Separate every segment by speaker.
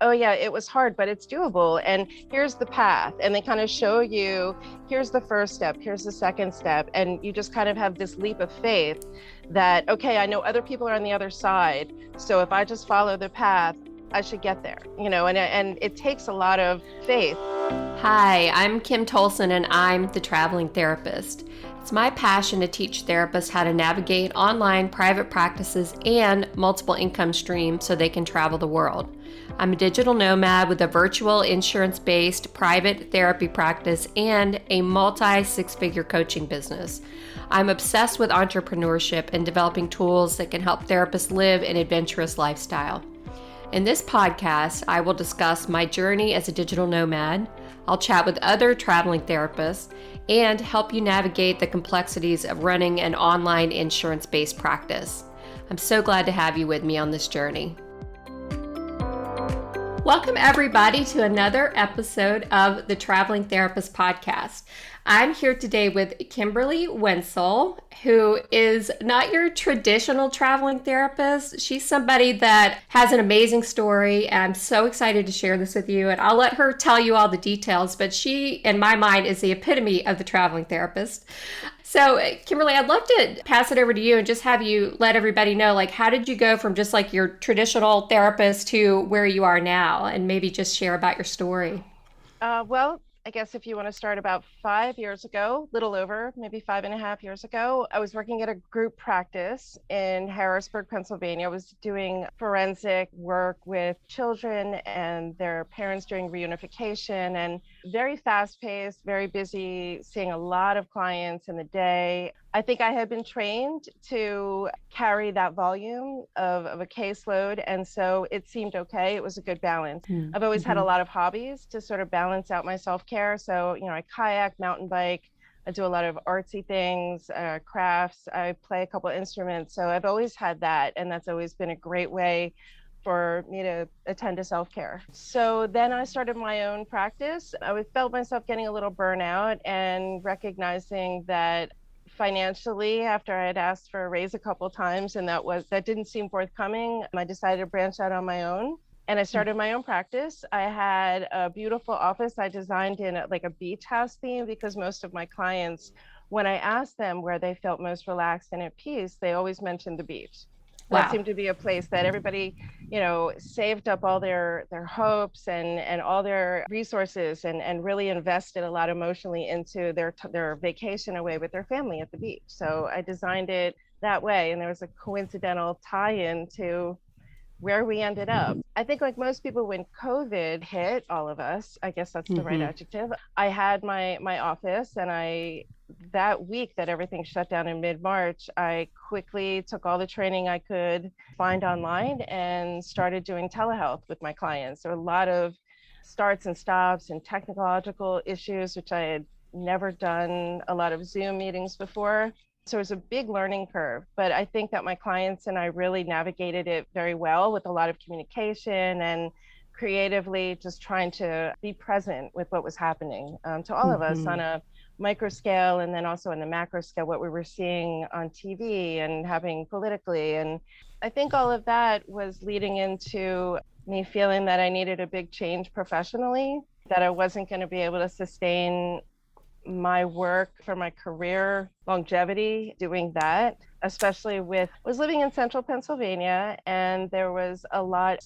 Speaker 1: oh yeah, it was hard, but it's doable. And here's the path. And they kind of show you, here's the first step, here's the second step. And you just kind of have this leap of faith that, okay, I know other people are on the other side. So if I just follow the path, I should get there, and it takes a lot of faith.
Speaker 2: Hi, I'm Kim Tolson and I'm the traveling therapist. It's my passion to teach therapists how to navigate online private practices and multiple income streams so they can travel the world. I'm a digital nomad with a virtual insurance-based private therapy practice and a multi-six-figure coaching business. I'm obsessed with entrepreneurship and developing tools that can help therapists live an adventurous lifestyle. In this podcast, I will discuss my journey as a digital nomad. I'll chat with other traveling therapists and help you navigate the complexities of running an online insurance-based practice. I'm so glad to have you with me on this journey. Welcome everybody to another episode of the Traveling Therapist Podcast. I'm here today with Kimberly Wentzel, who is not your traditional traveling therapist. She's somebody that has an amazing story, and I'm so excited to share this with you, and I'll let her tell you all the details, but she, in my mind, is the epitome of the traveling therapist. So, Kimberly, I'd love to pass it over to you and just have you let everybody know, how did you go from just your traditional therapist to where you are now, and maybe just share about your story?
Speaker 1: Well, I guess if you want to start about 5 years ago, little over, maybe 5.5 years ago, I was working at a group practice in Harrisburg, Pennsylvania. I was doing forensic work with children and their parents during reunification, and very fast paced, very busy, seeing a lot of clients in the day. I think I had been trained to carry that volume of a caseload, and so it seemed okay. It was a good balance.
Speaker 2: Mm-hmm.
Speaker 1: I've always had a lot of hobbies to sort of balance out my self-care. So, I kayak, mountain bike, I do a lot of artsy things, crafts, I play a couple of instruments. So I've always had that, and that's always been a great way for me to attend to self-care. So then I started my own practice. I felt myself getting a little burnout and recognizing that financially, after I had asked for a raise a couple of times and that didn't seem forthcoming, I decided to branch out on my own. And I started my own practice. I had a beautiful office I designed in a beach house theme, because most of my clients, when I asked them where they felt most relaxed and at peace, they always mentioned the beach.
Speaker 2: Wow.
Speaker 1: That seemed to be a place that everybody, saved up all their hopes and all their resources and really invested a lot emotionally into their vacation away with their family at the beach. So I designed it that way. And there was a coincidental tie-in to where we ended up. I think like most people, when COVID hit all of us, I guess that's the right adjective, I had my office, and that week that everything shut down in mid-March, I quickly took all the training I could find online and started doing telehealth with my clients. There were a lot of starts and stops and technological issues, which I had never done a lot of Zoom meetings before. So it was a big learning curve, but I think that my clients and I really navigated it very well with a lot of communication and creatively just trying to be present with what was happening to all of us on a micro scale, and then also on the macro scale, what we were seeing on TV and happening politically. And I think all of that was leading into me feeling that I needed a big change professionally, that I wasn't going to be able to sustain my work for my career longevity doing that, especially I was living in central Pennsylvania, and there was a lot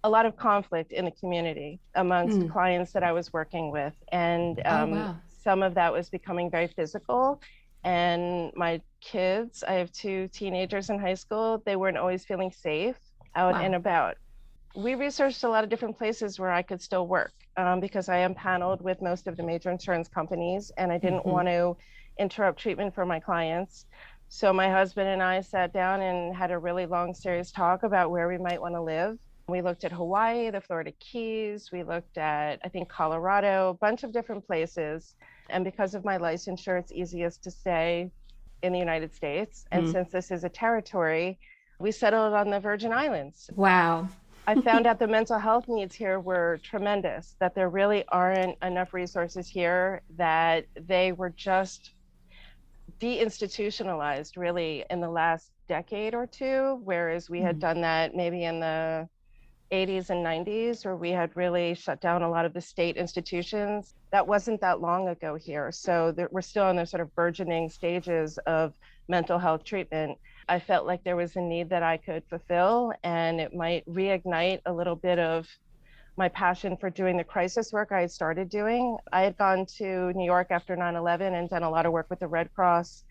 Speaker 1: of conflict in the community amongst clients that I was working with. And some of that was becoming very physical. And my kids, I have 2 teenagers in high school, they weren't always feeling safe out and about. We researched a lot of different places where I could still work because I am paneled with most of the major insurance companies, and I didn't want to interrupt treatment for my clients. So my husband and I sat down and had a really long, serious talk about where we might want to live. We looked at Hawaii, the Florida Keys. We looked at, I think, Colorado, a bunch of different places. And because of my licensure, it's easiest to stay in the United States. And since this is a territory, we settled on the Virgin Islands.
Speaker 2: Wow.
Speaker 1: I found out the mental health needs here were tremendous, that there really aren't enough resources here, that they were just deinstitutionalized really in the last decade or two, whereas we had done that maybe in the 80s and 90s, where we had really shut down a lot of the state institutions. That wasn't that long ago here. So we're still in the sort of burgeoning stages of mental health treatment. I felt like there was a need that I could fulfill, and it might reignite a little bit of my passion for doing the crisis work I had started doing. I had gone to New York after 9/11 and done a lot of work with the Red Cross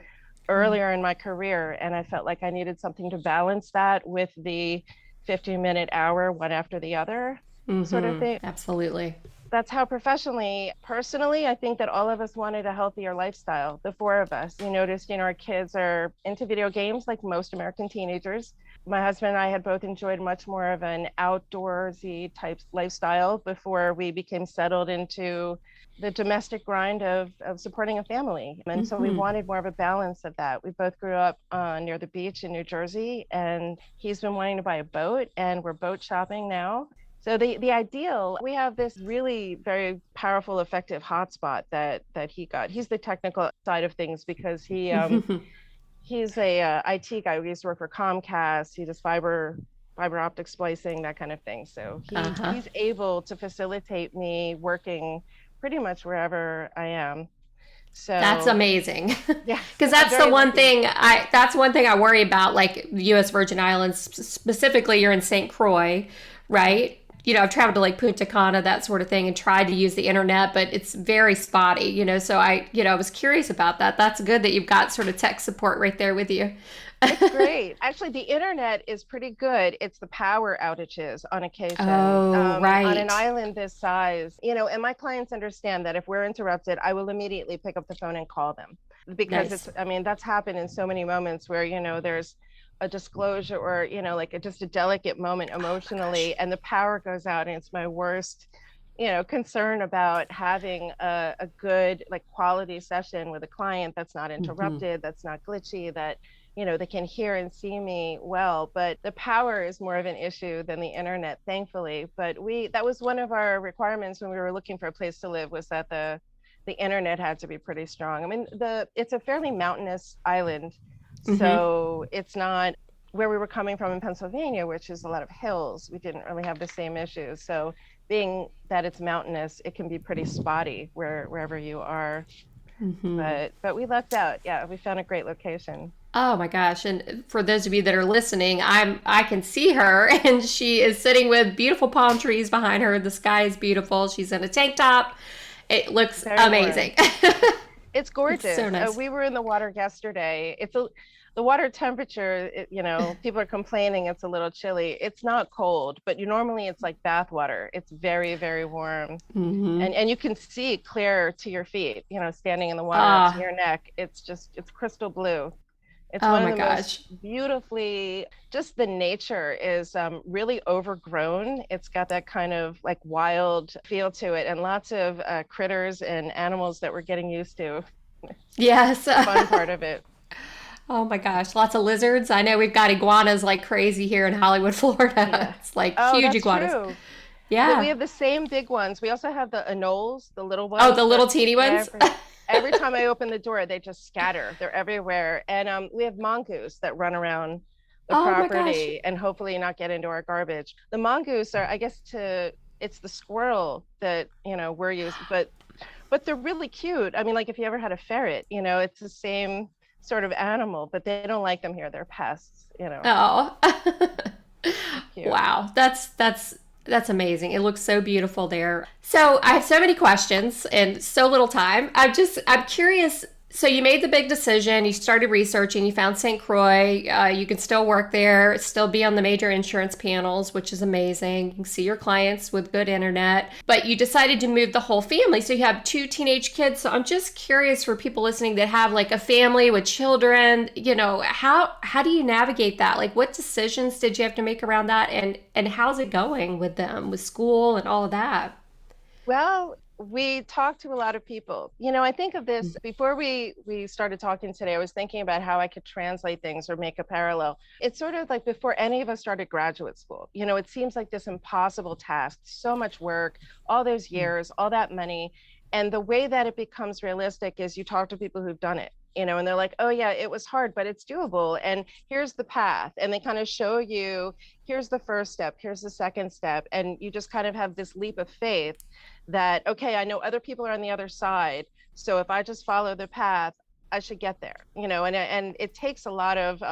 Speaker 1: earlier in my career. And I felt like I needed something to balance that with the 15-minute hour, one after the other sort of thing.
Speaker 2: Absolutely.
Speaker 1: That's how professionally, personally, I think that all of us wanted a healthier lifestyle, the four of us. You noticed, our kids are into video games like most American teenagers. My husband and I had both enjoyed much more of an outdoorsy type lifestyle before we became settled into the domestic grind of supporting a family. And so we wanted more of a balance of that. We both grew up near the beach in New Jersey, and he's been wanting to buy a boat, and we're boat shopping now. So the ideal, we have this really very powerful, effective hotspot that he got. He's the technical side of things because he's a IT guy. We used to work for Comcast. He does fiber optic splicing, that kind of thing. So he's able to facilitate me working pretty much wherever I am. So
Speaker 2: that's amazing.
Speaker 1: Yeah,
Speaker 2: because that's the one thing I worry about, like the U.S. Virgin Islands specifically. You're in St. Croix, right? I've traveled to like Punta Cana, that sort of thing, and tried to use the internet, but it's very spotty, so I was curious about that. That's good that you've got sort of tech support right there with you.
Speaker 1: It's great. Actually, the internet is pretty good. It's the power outages on occasion.
Speaker 2: Oh, right.
Speaker 1: On an island this size, and my clients understand that if we're interrupted, I will immediately pick up the phone and call them, because
Speaker 2: nice.
Speaker 1: That's happened in so many moments where, there's a disclosure or, just a delicate moment emotionally, and the power goes out, and it's my worst, concern about having a good, like, quality session with a client that's not interrupted, that's not glitchy, that, they can hear and see me well. But the power is more of an issue than the internet, thankfully. But that was one of our requirements when we were looking for a place to live, was that the internet had to be pretty strong. I mean, it's a fairly mountainous island. So it's not where we were coming from in Pennsylvania, which is a lot of hills. We didn't really have the same issues. So being that it's mountainous, it can be pretty spotty wherever you are. But we lucked out. Yeah, we found a great location.
Speaker 2: Oh my gosh. And for those of you that are listening, I can see her, and she is sitting with beautiful palm trees behind her. The sky is beautiful. She's in a tank top. It looks amazing.
Speaker 1: It's gorgeous.
Speaker 2: It's so nice.
Speaker 1: We were in the water yesterday. The water temperature, people are complaining it's a little chilly. It's not cold, but normally it's like bath water. It's very, very warm. And you can see clear to your feet, standing in the water to your neck. It's crystal blue. It's one of the most beautifully, just the nature is really overgrown. It's got that kind of like wild feel to it, and lots of critters and animals that we're getting used to.
Speaker 2: Yes.
Speaker 1: The fun part of it.
Speaker 2: Oh my gosh, lots of lizards. I know we've got iguanas like crazy here in Hollywood, Florida. Yeah. It's like huge iguanas.
Speaker 1: True.
Speaker 2: Yeah.
Speaker 1: But we have the same big ones. We also have the anoles, the little ones.
Speaker 2: Oh, the little teeny ones?
Speaker 1: Every time I open the door, they just scatter. They're everywhere. And we have mongoose that run around the property and hopefully not get into our garbage. The mongoose are, I guess, it's the squirrel that, we're used, but they're really cute. I mean, like if you ever had a ferret, it's the same sort of animal, but they don't like them here. They're pests,
Speaker 2: Oh, wow. That's amazing. It looks so beautiful there. So I have so many questions and so little time. I'm curious. So you made the big decision, you started researching, you found St. Croix, you can still work there, still be on the major insurance panels, which is amazing. You can see your clients with good internet, but you decided to move the whole family. So you have 2 teenage kids. So I'm just curious for people listening that have like a family with children, how do you navigate that? Like what decisions did you have to make around that? And how's it going with them, with school and all of that?
Speaker 1: Well, we talked to a lot of people. I think of this before we started talking today. I was thinking about how I could translate things or make a parallel. It's sort of like before any of us started graduate school. It seems like this impossible task, so much work, all those years, all that money. And the way that it becomes realistic is you talk to people who've done it. and they're like, oh yeah, it was hard, but it's doable. And here's the path. And they kind of show you, here's the first step, here's the second step. And you just kind of have this leap of faith that, okay, I know other people are on the other side. So if I just follow the path, I should get there, and it takes a lot of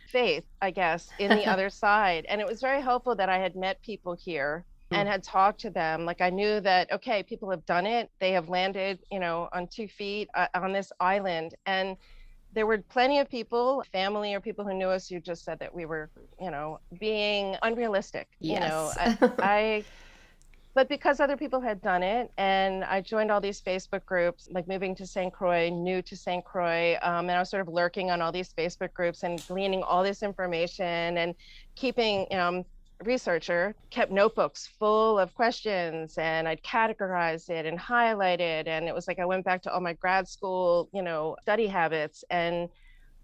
Speaker 1: faith, I guess, in the other side. And it was very helpful that I had met people here and had talked to them. Like I knew that, okay, people have done it. They have landed, on 2 feet on this island. And there were plenty of people, family or people who knew us, who just said that we were, being unrealistic.
Speaker 2: Yes.
Speaker 1: But because other people had done it, and I joined all these Facebook groups, like moving to St. Croix, new to St. Croix, and I was sort of lurking on all these Facebook groups and gleaning all this information and keeping, researcher, kept notebooks full of questions, and I'd categorize it and highlight it. And it was like I went back to all my grad school, study habits, and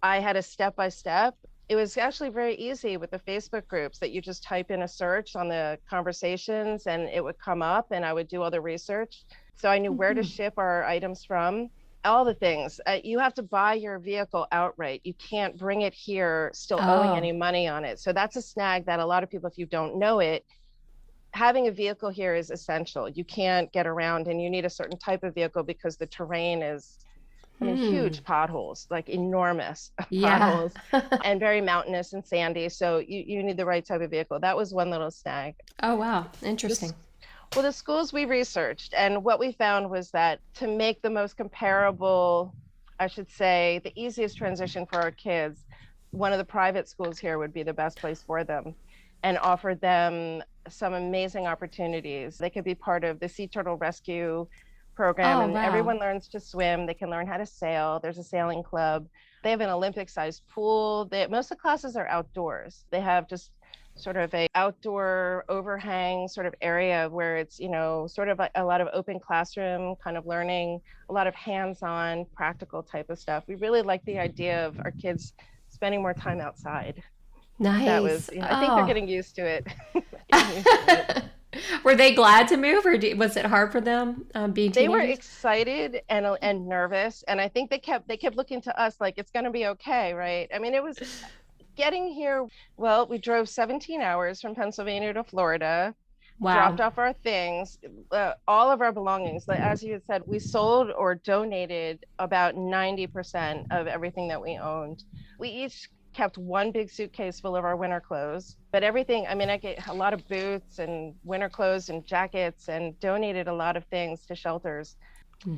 Speaker 1: I had a step-by-step. It was actually very easy with the Facebook groups that you just type in a search on the conversations and it would come up, and I would do all the research. So I knew where to ship our items from, all the things. You have to buy your vehicle outright. You can't bring it here still owing any money on it. So that's a snag that a lot of people, if you don't know it, having a vehicle here is essential. You can't get around, and you need a certain type of vehicle because the terrain is, huge potholes, like enormous potholes, and very mountainous and sandy. So you need the right type of vehicle. That was one little snag.
Speaker 2: Oh, wow. Interesting.
Speaker 1: The schools we researched, and what we found was that to make the most comparable, I should say, the easiest transition for our kids, one of the private schools here would be the best place for them, and offered them some amazing opportunities. They could be part of the sea turtle rescue program, everyone learns to swim. They can learn how to sail. There's a sailing club. They have an Olympic-sized pool. Most of the classes are outdoors. They have just sort of a outdoor overhang sort of area where it's, sort of a lot of open classroom kind of learning, a lot of hands-on practical type of stuff. We really like the idea of our kids spending more time outside.
Speaker 2: Nice.
Speaker 1: That was, I think they're getting used to it.
Speaker 2: Were they glad to move, or was it hard for them being teenagers? They
Speaker 1: were excited and nervous, and I think they kept looking to us like it's going to be okay, right? I mean, it was getting here. Well, we drove 17 hours from Pennsylvania to Florida. Wow. Dropped off our things, all of our belongings. Like, as you had said, we sold or donated about 90% of everything that we owned. We each kept one big suitcase full of our winter clothes, but everything, I get a lot of boots and winter clothes and jackets, and donated a lot of things to shelters.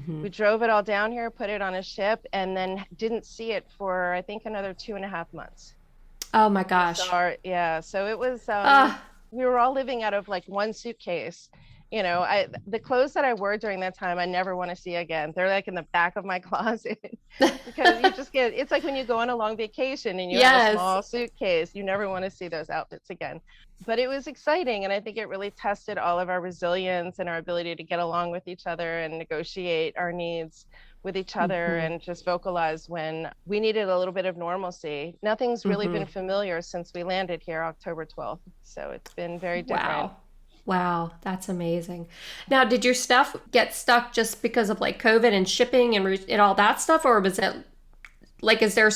Speaker 1: We drove it all down here, put it on a ship, and then didn't see it for, I think, another 2.5 months.
Speaker 2: Oh my gosh.
Speaker 1: So it was, we were all living out of like one suitcase. The clothes that I wore during that time, I never want to see again. They're like in the back of my closet because you just it's like when you go on a long vacation and you have a small suitcase, you never want to see those outfits again. But it was exciting. And I think it really tested all of our resilience and our ability to get along with each other and negotiate our needs with each other and just vocalize when we needed a little bit of normalcy. Nothing's really been familiar since we landed here October 12th. So it's been very different.
Speaker 2: Wow, that's amazing. Now, did your stuff get stuck just because of like COVID and shipping and all that stuff, or was it like, is there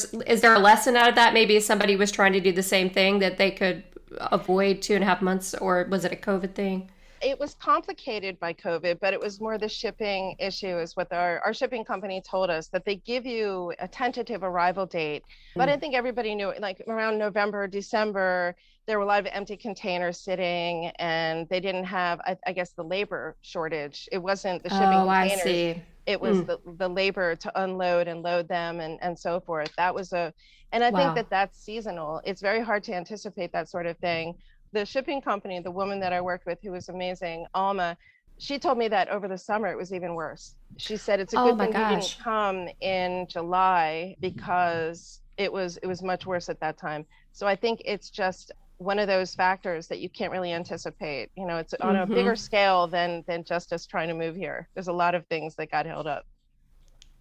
Speaker 2: a lesson out of that? Maybe somebody was trying to do the same thing that they could avoid 2.5 months, or was it a COVID thing?
Speaker 1: It was complicated by COVID, but it was more the shipping issue is what our shipping company told us, that they give you a tentative arrival date. But I think everybody knew it, like around November, December, there were a lot of empty containers sitting, and they didn't have, I guess, the labor shortage. It wasn't the shipping containers. I see. It was the labor to unload and load them and so forth. That was and I think that's seasonal. It's very hard to anticipate that sort of thing. The shipping company, the woman that I worked with, who was amazing, Alma, she told me that over the summer it was even worse. She said it's a good thing you didn't come in July because it was much worse at that time. So I think it's just one of those factors that you can't really anticipate. It's on a bigger scale than just us trying to move here. There's a lot of things that got held up.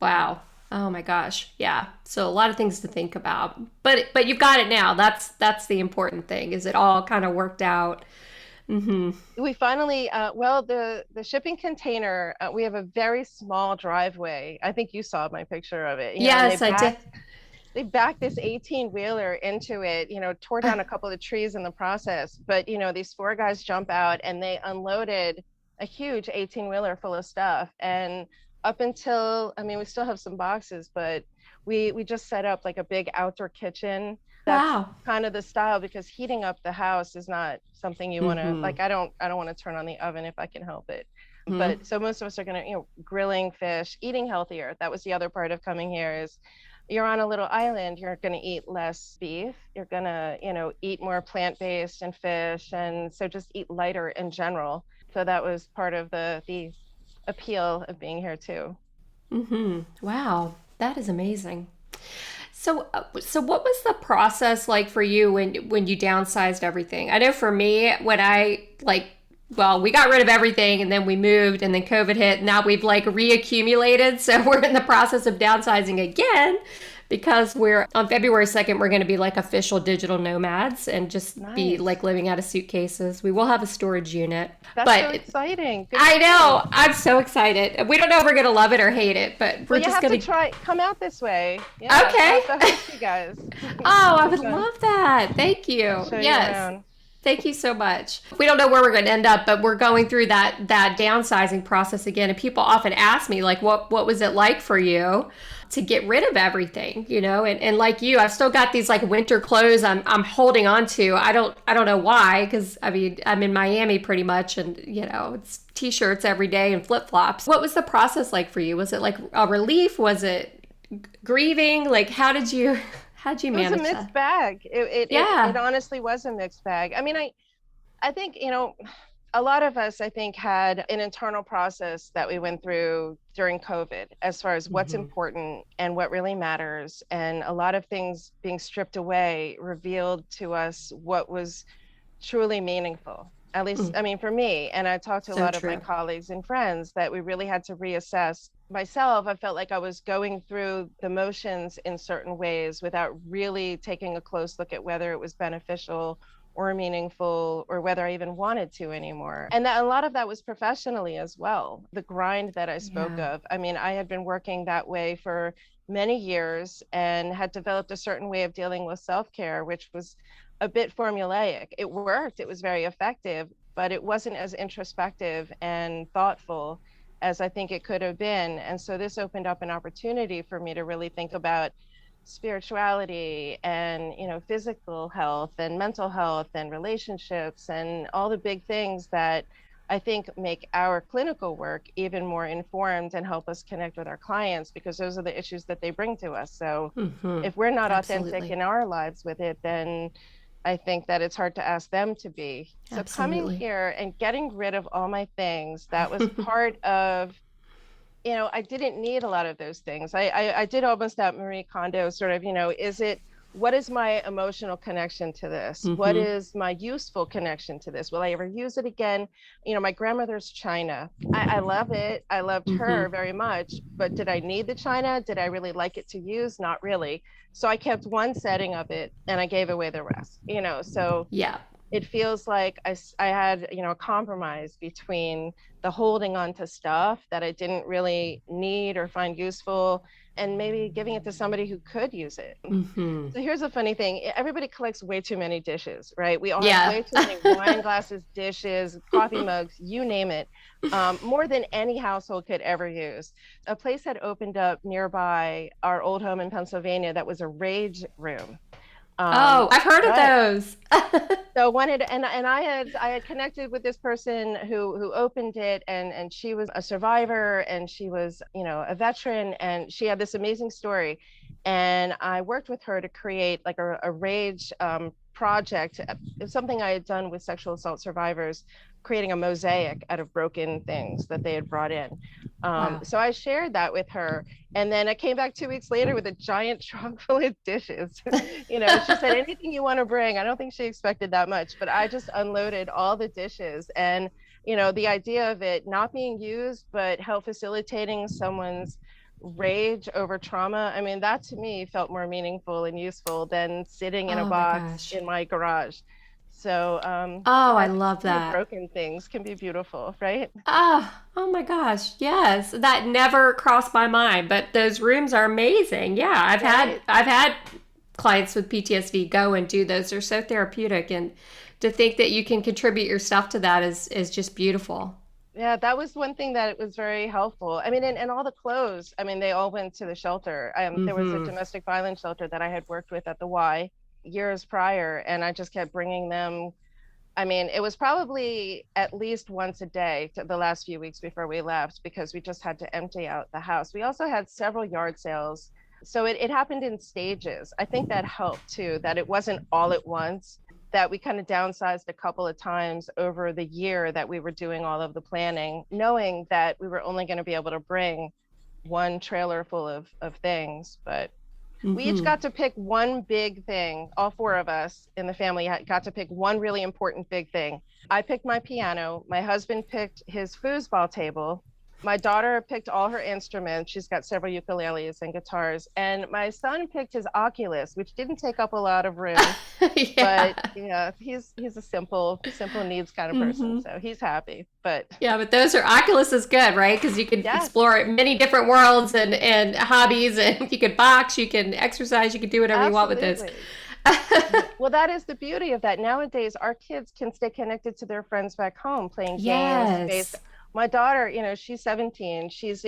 Speaker 2: Wow. Oh my gosh. Yeah. So a lot of things to think about, but you've got it now. That's the important thing, is it all kind of worked out Mm-hmm.
Speaker 1: We finally, well, the shipping container, we have a very small driveway. I think you saw my picture of it, and
Speaker 2: Yes, I did.
Speaker 1: they backed this 18 wheeler into it, tore down a couple of trees in the process. But, these four guys jump out and they unloaded a huge 18 wheeler full of stuff. And up until, I mean, we still have some boxes, but we just set up like a big outdoor kitchen. That's
Speaker 2: Wow.
Speaker 1: kind of the style, because heating up the house is not something you want to,
Speaker 2: Mm-hmm.
Speaker 1: like, I don't want to turn on the oven if I can help it.
Speaker 2: Mm-hmm.
Speaker 1: But so most of us are going to, grilling fish, eating healthier. That was the other part of coming here, is you're on a little island, you're going to eat less beef, you're going to, eat more plant-based and fish, and so just eat lighter in general. So that was part of the appeal of being here too.
Speaker 2: Mm-hmm. Wow, that is amazing. So what was the process like for you when you downsized everything? I know for me, when I like, well, we got rid of everything and then we moved and then COVID hit. Now we've like reaccumulated, so we're in the process of downsizing again because we're on February 2nd, we're going to be like official digital nomads and just be
Speaker 1: Nice.
Speaker 2: like living out of suitcases. We will have a storage unit,
Speaker 1: That's so
Speaker 2: but
Speaker 1: exciting. Good
Speaker 2: I
Speaker 1: for you.
Speaker 2: know. I'm so excited. We don't know if we're going to love it or hate it, but
Speaker 1: Well,
Speaker 2: we're
Speaker 1: you
Speaker 2: just
Speaker 1: have to
Speaker 2: going to.
Speaker 1: try, come out this way. Yeah, I'll
Speaker 2: Okay.
Speaker 1: have to host you guys.
Speaker 2: Oh, I
Speaker 1: It'll be
Speaker 2: would
Speaker 1: fun.
Speaker 2: love that. Thank you.
Speaker 1: Show you
Speaker 2: Yes.
Speaker 1: around.
Speaker 2: Thank you so much. We don't know where we're going to end up, but we're going through that downsizing process again. And people often ask me, like, what was it like for you to get rid of everything, And like you, I've still got these like winter clothes I'm holding on to. I don't know why, because I mean I'm in Miami pretty much, and it's t-shirts every day and flip-flops. What was the process like for you? Was it like a relief? Was it grieving? Like how'd you
Speaker 1: It was a
Speaker 2: manage
Speaker 1: mixed
Speaker 2: that?
Speaker 1: bag. It
Speaker 2: Yeah.
Speaker 1: honestly was a mixed bag. I mean, I think, a lot of us, I think, had an internal process that we went through during COVID as far as what's
Speaker 2: Mm-hmm.
Speaker 1: important and what really matters. And a lot of things being stripped away revealed to us what was truly meaningful. At least,
Speaker 2: Mm,
Speaker 1: I mean, for me, and I talked to a
Speaker 2: so
Speaker 1: lot of my
Speaker 2: true.
Speaker 1: colleagues and friends, that we really had to reassess. Myself, I felt like I was going through the motions in certain ways without really taking a close look at whether it was beneficial or meaningful, or whether I even wanted to anymore. And that a lot of that was professionally as well. The grind that I spoke
Speaker 2: Yeah.
Speaker 1: of. I mean, I had been working that way for many years and had developed a certain way of dealing with self-care, which was a bit formulaic. It worked, it was very effective, but it wasn't as introspective and thoughtful as I think it could have been. And so this opened up an opportunity for me to really think about spirituality and, physical health and mental health and relationships and all the big things that I think make our clinical work even more informed and help us connect with our clients, because those are the issues that they bring to us. So
Speaker 2: Mm-hmm.
Speaker 1: if we're not authentic
Speaker 2: Absolutely.
Speaker 1: in our lives with it, then I think that it's hard to ask them to be. So coming
Speaker 2: Absolutely.
Speaker 1: here and getting rid of all my things, that was part of, I didn't need a lot of those things. I did almost that Marie Kondo sort of, what is my emotional connection to this? What
Speaker 2: Mm-hmm.
Speaker 1: is my useful connection to this? Will I ever use it again? My grandmother's china. I love it. I loved
Speaker 2: Mm-hmm.
Speaker 1: her very much, but did I need the china? Did I really like it to use? Not really. So I kept one setting of it and I gave away the rest, so
Speaker 2: Yeah.
Speaker 1: it feels like I had, a compromise between the holding on to stuff that I didn't really need or find useful, and maybe giving it to somebody who could use it.
Speaker 2: Mm-hmm.
Speaker 1: So here's a funny thing. Everybody collects way too many dishes, right? We all have
Speaker 2: Yeah.
Speaker 1: way too many wine glasses, dishes, coffee mugs, you name it, more than any household could ever use. A place had opened up nearby our old home in Pennsylvania that was a rage room.
Speaker 2: Oh, I've heard of
Speaker 1: Right.
Speaker 2: those.
Speaker 1: So wanted, and I had connected with this person who opened it, and she was a survivor, and she was, a veteran, and she had this amazing story. And I worked with her to create like a rage project. It's something I had done with sexual assault survivors, creating a mosaic out of broken things that they had brought in.
Speaker 2: Wow.
Speaker 1: So I shared that with her, and then I came back 2 weeks later with a giant trunk full of dishes. She said, anything you want to bring. I don't think she expected that much, but I just unloaded all the dishes. And, the idea of it not being used, but help facilitating someone's rage over trauma. I mean, that to me felt more meaningful and useful than sitting in a
Speaker 2: Oh my
Speaker 1: box
Speaker 2: gosh.
Speaker 1: in my garage. So
Speaker 2: Oh, I
Speaker 1: I think
Speaker 2: love
Speaker 1: some of the
Speaker 2: that.
Speaker 1: broken things can be beautiful, right?
Speaker 2: Oh my gosh. Yes. That never crossed my mind, but those rooms are amazing. Yeah,
Speaker 1: Right.
Speaker 2: I've had clients with PTSD go and do those. They're so therapeutic, and to think that you can contribute your stuff to that is just beautiful.
Speaker 1: Yeah, that was one thing that it was very helpful. I mean, and all the clothes, I mean, they all went to the shelter. There was a
Speaker 2: Mhm.
Speaker 1: domestic violence shelter that I had worked with at the Y years prior, and I just kept bringing them. I mean, it was probably at least once a day to the last few weeks before we left because we just had to empty out the house. We also had several yard sales. So it happened in stages. I think that helped too, that it wasn't all at once, that we kind of downsized a couple of times over the year that we were doing all of the planning, knowing that we were only going to be able to bring one trailer full of things. But we each
Speaker 2: Mhm.
Speaker 1: got to pick one big thing. All four of us in the family got to pick one really important big thing. I picked my piano. My husband picked his foosball table. My daughter picked all her instruments. She's got several ukuleles and guitars. And my son picked his Oculus, which didn't take up a lot of room. But
Speaker 2: Yeah.
Speaker 1: yeah, he's a simple needs kind of person.
Speaker 2: Mhm.
Speaker 1: So he's happy. But
Speaker 2: Yeah, but those are Oculus is good, right? Because you can
Speaker 1: yes,
Speaker 2: explore many different worlds and hobbies, and you can box, you can exercise, you can do whatever you want with those.
Speaker 1: absolutely. Well, that is the beauty of that. Nowadays, our kids can stay connected to their friends back home playing games based.
Speaker 2: Yes.
Speaker 1: My daughter, she's 17. She's,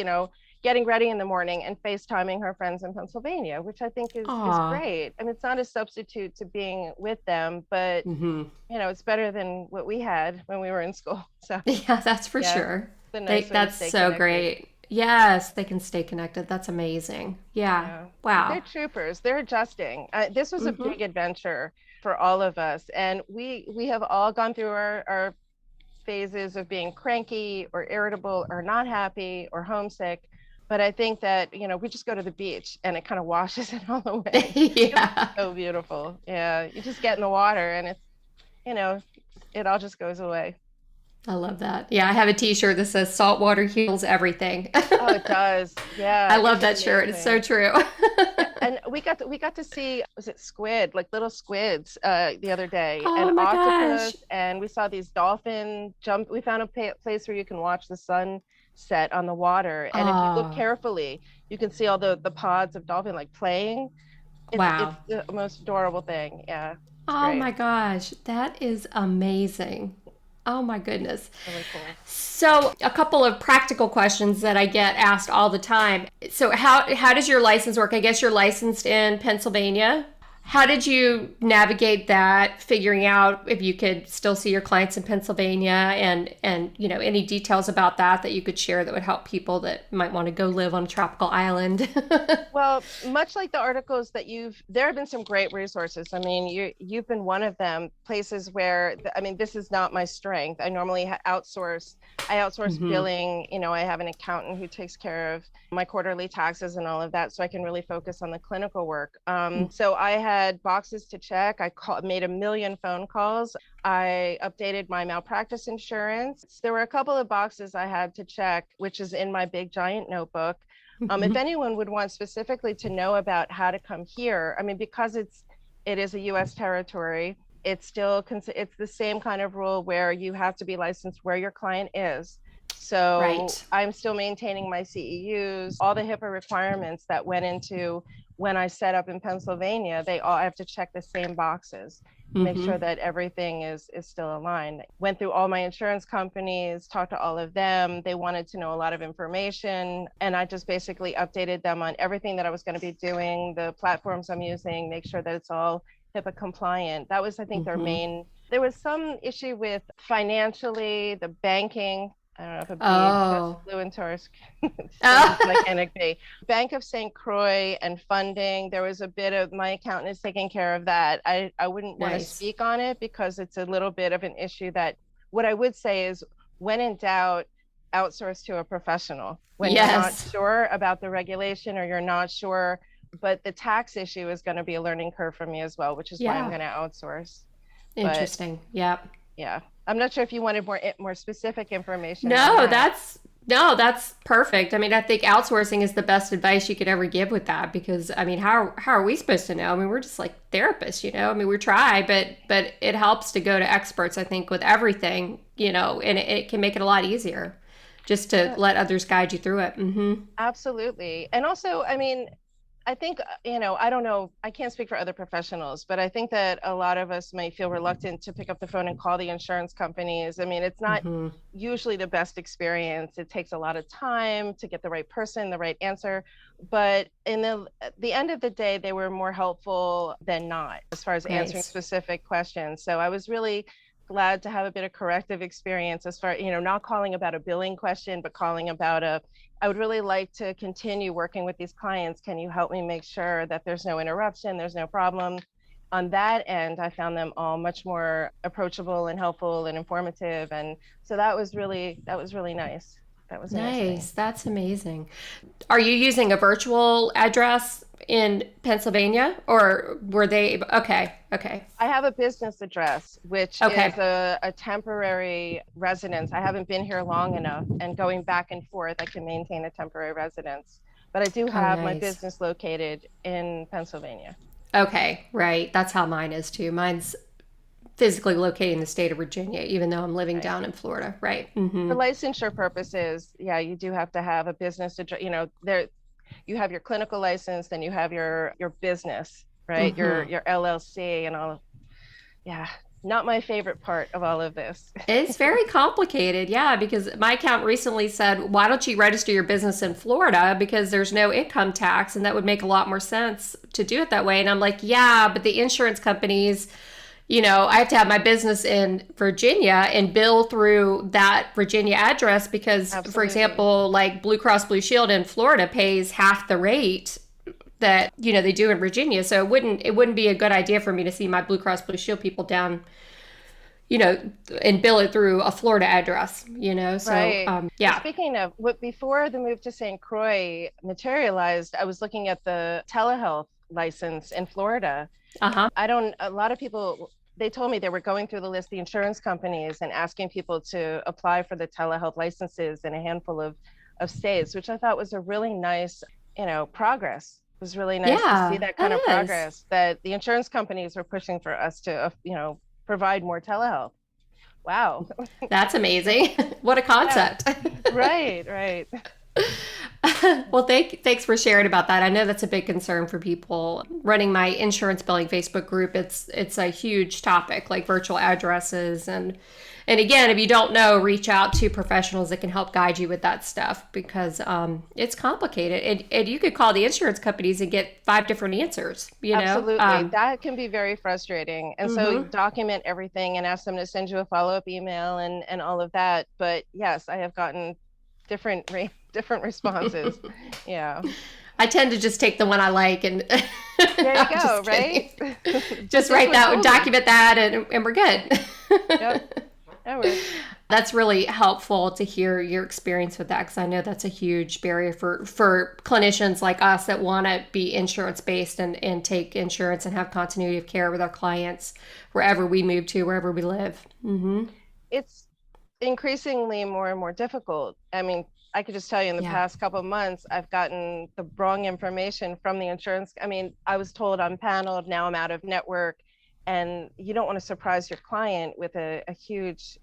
Speaker 1: getting ready in the morning and FaceTiming her friends in Pennsylvania, which I think is
Speaker 2: Aw.
Speaker 1: great. I mean, it's not a substitute to being with them, but
Speaker 2: Hmm.
Speaker 1: it's better than what we had when we were in school. So,
Speaker 2: Yeah, that's for
Speaker 1: yeah,
Speaker 2: sure.
Speaker 1: it's a nice way to
Speaker 2: That's
Speaker 1: stay
Speaker 2: so
Speaker 1: connected.
Speaker 2: great. Yes, they can stay connected. That's amazing. Yeah.
Speaker 1: Yeah, they're
Speaker 2: Wow.
Speaker 1: troopers. They're adjusting. This was a
Speaker 2: Hmm.
Speaker 1: big adventure for all of us, and we have all gone through our phases of being cranky or irritable or not happy or homesick. But I think that we just go to the beach and it kind of washes it all away. It was
Speaker 2: Yeah.
Speaker 1: so beautiful. Yeah, you just get in the water and you know, it all just goes away.
Speaker 2: I love that. Yeah, I have a t-shirt that says salt water heals everything.
Speaker 1: Oh, it does.
Speaker 2: I
Speaker 1: Yeah,
Speaker 2: love
Speaker 1: it's
Speaker 2: that shirt. It's so
Speaker 1: amazing.
Speaker 2: true.
Speaker 1: Yeah, and we got to see, was it squid, like little squids, the other day,
Speaker 2: Oh
Speaker 1: and
Speaker 2: my gosh.
Speaker 1: octopus, and we saw these dolphin jump. We found a place where you can watch the sun set on the water, and if you look
Speaker 2: Oh,
Speaker 1: carefully, you can see all the pods of dolphin like playing. It's
Speaker 2: wow.
Speaker 1: the most adorable thing. Yeah, it's
Speaker 2: Oh
Speaker 1: great.
Speaker 2: my gosh. That is amazing. Oh my goodness.
Speaker 1: Really cool.
Speaker 2: So, a couple of practical questions that I get asked all the time. So, how does your license work? I guess you're licensed in Pennsylvania. How did you navigate that, figuring out if you could still see your clients in Pennsylvania, and any details about that you could share that would help people that might want to go live on a tropical island?
Speaker 1: Well, much like the articles that there have been some great resources. I mean, you've been one of them, places where, I mean, this is not my strength. I normally outsource. I outsource
Speaker 2: Hmm.
Speaker 1: billing. I have an accountant who takes care of my quarterly taxes and all of that, so I can really focus on the clinical work. So I had boxes to check. Made a million phone calls. I updated my malpractice insurance. There were a couple of boxes I had to check, which is in my big giant notebook. If
Speaker 2: Hmm.
Speaker 1: anyone would want specifically to know about how to come here, I mean, because it is a U.S. territory, it's the same kind of rule where you have to be licensed where your client is. So
Speaker 2: Right.
Speaker 1: I'm still maintaining my CEUs, all the HIPAA requirements that went into when I set up in Pennsylvania. I have to check the same boxes, make
Speaker 2: Hmm.
Speaker 1: sure that everything is still aligned. Went through all my insurance companies, talked to all of them. They wanted to know a lot of information, and I just basically updated them on everything that I was going to be doing, the platforms I'm using, make sure that it's all HIPAA compliant. That was, I think, their
Speaker 2: Hmm.
Speaker 1: main. There was some issue with financially, the banking. I don't know if a bee just
Speaker 2: Oh.
Speaker 1: flew into our strange
Speaker 2: Oh.
Speaker 1: mechanic bee. Bank of St. Croix and funding. There was a bit of, my accountant is taking care of that. I wouldn't want to
Speaker 2: Nice.
Speaker 1: speak on it because it's a little bit of an issue that, what I would say is, when in doubt, outsource to a professional. When you're not
Speaker 2: Yes.
Speaker 1: sure about the regulation or you're not sure, but the tax issue is going to be a learning curve for me as well, which is why I'm
Speaker 2: Yeah.
Speaker 1: going to outsource. But
Speaker 2: Interesting. Yep.
Speaker 1: yeah, I'm not sure if you wanted more specific information on
Speaker 2: No,
Speaker 1: that.
Speaker 2: No, that's perfect. I mean, I think outsourcing is the best advice you could ever give with that because I mean, how are we supposed to know? I mean, we're just like therapists, you know. I mean, we try, but it helps to go to experts, I think, with everything, you know, and it can make it a lot easier just to
Speaker 1: Yeah,
Speaker 2: let others guide you through it. Mm-hmm.
Speaker 1: absolutely. And also, I mean, I think, I don't know, I can't speak for other professionals, but I think that a lot of us might feel reluctant to pick up the phone and call the insurance companies. I mean, it's not
Speaker 2: Mm-hmm.
Speaker 1: usually the best experience. It takes a lot of time to get the right person, the right answer. But in the end of the day, they were more helpful than not as far as answering
Speaker 2: Nice.
Speaker 1: specific questions. So I was really glad to have a bit of corrective experience as far, not calling about a billing question, but calling about I would really like to continue working with these clients. Can you help me make sure that there's no interruption, there's no problem? On that end, I found them all much more approachable and helpful and informative. And so that was really nice. That was a nice thing.
Speaker 2: Nice. That's amazing. Are you using a virtual address in Pennsylvania or were they okay, okay.
Speaker 1: I have a business address, which is
Speaker 2: Okay.
Speaker 1: a temporary residence. I haven't been here long enough, and going back and forth, I can maintain a temporary residence. But I do
Speaker 2: Oh,
Speaker 1: have my
Speaker 2: nice.
Speaker 1: business located in Pennsylvania.
Speaker 2: Okay, right. That's how mine is too. Mine's physically located in the state of Virginia, even though I'm living
Speaker 1: Right.
Speaker 2: down in Florida. Right. Mm-hmm.
Speaker 1: For licensure purposes, yeah, you do have to have a business address. There you have your clinical license, then you have your business, right? Your
Speaker 2: Mm-hmm.
Speaker 1: your LLC and all of, yeah, not my favorite part of all of this.
Speaker 2: It's very complicated, yeah, because my account recently said, why don't you register your business in Florida because there's no income tax and that would make a lot more sense to do it that way. And I'm like, yeah, but the insurance companies, you know, I have to have my business in Virginia and bill through that Virginia address because, for
Speaker 1: Absolutely.
Speaker 2: example, like Blue Cross Blue Shield in Florida pays half the rate that, you know, they do in Virginia. So it wouldn't be a good idea for me to see my Blue Cross Blue Shield people down, you know, and bill it through a Florida address, you know. So
Speaker 1: Right. Well,
Speaker 2: yeah.
Speaker 1: speaking of what, before the move to St. Croix materialized, I was looking at the telehealth license in Florida.
Speaker 2: Uh-huh.
Speaker 1: A lot of people, they told me they were going through the list, the insurance companies, and asking people to apply for the telehealth licenses in a handful of states, which I thought was a really nice, progress. It was really nice to see
Speaker 2: Yeah,
Speaker 1: that kind of
Speaker 2: that is.
Speaker 1: progress that the insurance companies were pushing for us to, provide more telehealth. Wow.
Speaker 2: That's amazing. What a
Speaker 1: Yeah.
Speaker 2: concept.
Speaker 1: Right, right.
Speaker 2: Well, thanks for sharing about that. I know that's a big concern for people. Running my insurance billing Facebook group, it's a huge topic, like virtual addresses and again, if you don't know, reach out to professionals that can help guide you with that stuff because it's complicated. And you could call the insurance companies and get five different answers. You know.
Speaker 1: Absolutely. That can be very frustrating. And so
Speaker 2: Mm-hmm.
Speaker 1: you document everything and ask them to send you a follow-up email and all of that. But yes, I have gotten different responses. Yeah.
Speaker 2: I tend to just take the one I like and
Speaker 1: There you
Speaker 2: I'm
Speaker 1: go,
Speaker 2: just
Speaker 1: right?
Speaker 2: kidding.
Speaker 1: But
Speaker 2: Just
Speaker 1: this
Speaker 2: write
Speaker 1: was
Speaker 2: that,
Speaker 1: golden.
Speaker 2: document that, and we're good.
Speaker 1: Yep, that works.
Speaker 2: That's really helpful to hear your experience with that because I know that's a huge barrier for clinicians like us that want to be insurance based and take insurance and have continuity of care with our clients wherever we move to, wherever we live. Mm-hmm.
Speaker 1: It's increasingly more and more difficult. I mean, I could just tell you in the
Speaker 2: Yeah.
Speaker 1: past couple of months, I've gotten the wrong information from the insurance. I mean, I was told I'm paneled, now I'm out of network. And you don't want to surprise your client with a huge,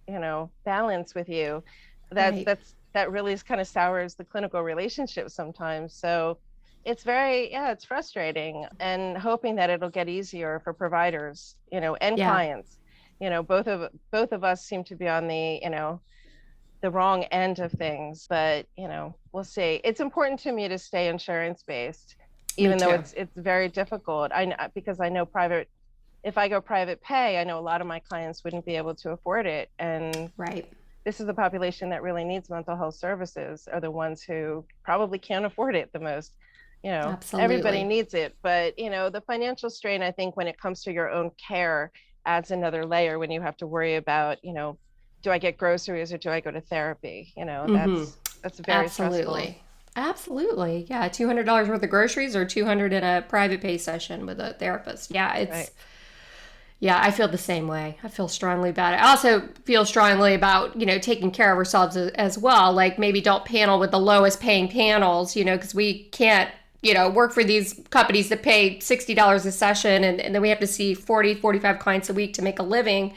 Speaker 1: balance with you.
Speaker 2: Right.
Speaker 1: That really is kind of sours the clinical relationship sometimes. So it's frustrating and hoping that it'll get easier for providers, and
Speaker 2: Yeah.
Speaker 1: clients. Both of us seem to be on the wrong end of things, but we'll see. It's important to me to stay insurance based,
Speaker 2: Me
Speaker 1: even though
Speaker 2: too.
Speaker 1: it's very difficult. Because I know if I go private pay, I know a lot of my clients wouldn't be able to afford it. And
Speaker 2: Right.
Speaker 1: this is the population that really needs mental health services, are the ones who probably can't afford it the most. Everybody
Speaker 2: Absolutely.
Speaker 1: needs it, but the financial strain, I think, when it comes to your own care, adds another layer when you have to worry about, do I get groceries or do I go to therapy?
Speaker 2: Mm-hmm.
Speaker 1: That's very stressful.
Speaker 2: Absolutely. Absolutely. Yeah. $200 worth of groceries or 200 in a private pay session with a therapist. Yeah.
Speaker 1: Right.
Speaker 2: Yeah, I feel the same way. I feel strongly about it. I also feel strongly about, taking care of ourselves as well. Like maybe don't panel with the lowest paying panels, because we can't, work for these companies that pay $60 a session and then we have to see 40, 45 clients a week to make a living.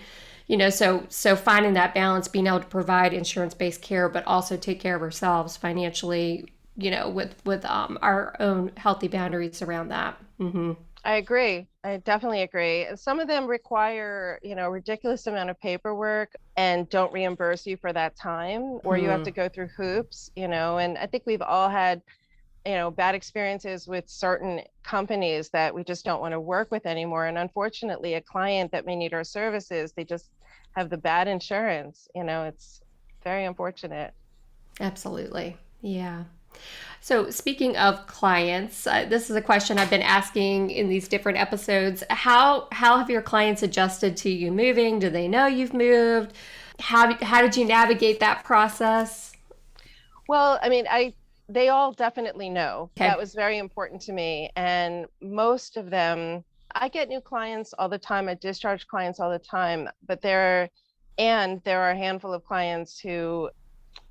Speaker 2: So finding that balance, being able to provide insurance-based care, but also take care of ourselves financially, with our own healthy boundaries around that. Mm-hmm.
Speaker 1: I agree. I definitely agree. Some of them require, ridiculous amount of paperwork and don't reimburse you for that time, or you have to go through hoops, and I think we've all had, bad experiences with certain companies that we just don't want to work with anymore. And unfortunately, a client that may need our services, they just have the bad insurance. It's very unfortunate.
Speaker 2: Absolutely. Yeah. So, speaking of clients, this is a question I've been asking in these different episodes. How have your clients adjusted to you moving? Do they know you've moved? How did you navigate that process?
Speaker 1: Well, I mean, they all definitely know.
Speaker 2: Okay.
Speaker 1: That was very important to me. And most of them, I get new clients all the time. I discharge clients all the time, but there are a handful of clients who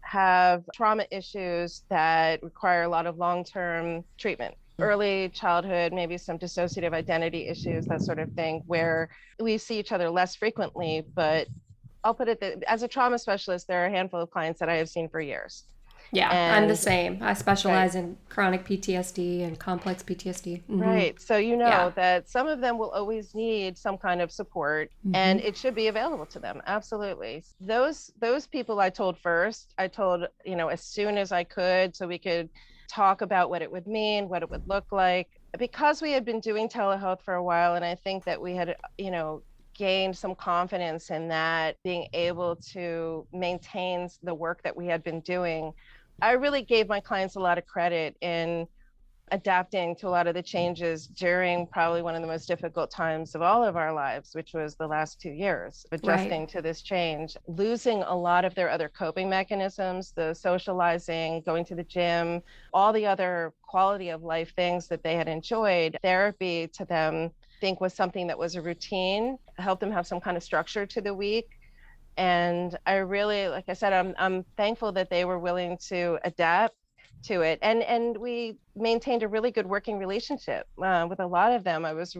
Speaker 1: have trauma issues that require a lot of long-term treatment. Early childhood, maybe some dissociative identity issues, that sort of thing, where we see each other less frequently. But I'll put it that as a trauma specialist, there are a handful of clients that I have seen for years.
Speaker 2: Yeah, I'm the
Speaker 1: And
Speaker 2: same. I
Speaker 1: right,
Speaker 2: specialize in chronic PTSD and complex PTSD. Mm-hmm.
Speaker 1: right. So
Speaker 2: Yeah.
Speaker 1: that some of them will always need some kind of support
Speaker 2: Mm-hmm.
Speaker 1: and it should be available to them. Absolutely. Those people I told first, I told, as soon as I could, so we could talk about what it would mean, what it would look like. Because we had been doing telehealth for a while, and I think that we had, gained some confidence in that, being able to maintain the work that we had been doing. I really gave my clients a lot of credit in adapting to a lot of the changes during probably one of the most difficult times of all of our lives, which was the last 2 years,
Speaker 2: Right.
Speaker 1: adjusting to this change, losing a lot of their other coping mechanisms, the socializing, going to the gym, all the other quality of life things that they had enjoyed. Therapy to them, I think, was something that was a routine, helped them have some kind of structure to the week. And I really, like I said, I'm thankful that they were willing to adapt to it, and we maintained a really good working relationship with a lot of them. I was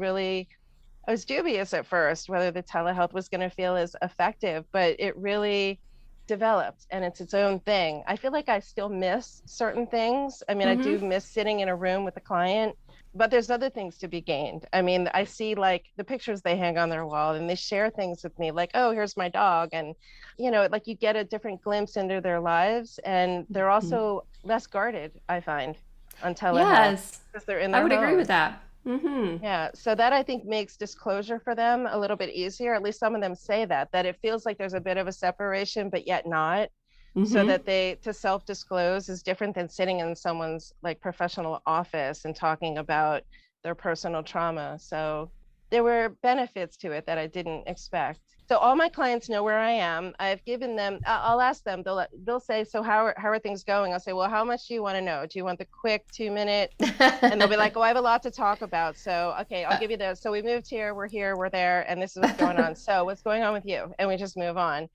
Speaker 1: dubious at first whether the telehealth was going to feel as effective, but it really developed, and it's its own thing. I feel like I still miss certain things. I mean, I
Speaker 2: Mm-hmm.
Speaker 1: do miss sitting in a room with a client, but there's other things to be gained. I mean, I see like the pictures they hang on their wall and they share things with me like, oh, here's my dog. And, like you get a different glimpse into their lives, and they're also less guarded, I find, on telehealth
Speaker 2: Yes,
Speaker 1: because they're in
Speaker 2: I
Speaker 1: their
Speaker 2: would agree with
Speaker 1: homes.
Speaker 2: that. Mm-hmm.
Speaker 1: Yeah, so that I think makes disclosure for them a little bit easier. At least some of them say that it feels like there's a bit of a separation, but yet not. So
Speaker 2: Mm-hmm.
Speaker 1: that to self-disclose is different than sitting in someone's like professional office and talking about their personal trauma. So there were benefits to it that I didn't expect. So all my clients know where I am. I've given them, I'll ask them, they'll say, so how are things going? I'll say, well, how much do you want to know? Do you want the quick 2 minute? And they'll be like, oh, I have a lot to talk about. So, okay, I'll give you this. So we moved here, we're there, and this is what's going on. So what's going on with you? And we just move on.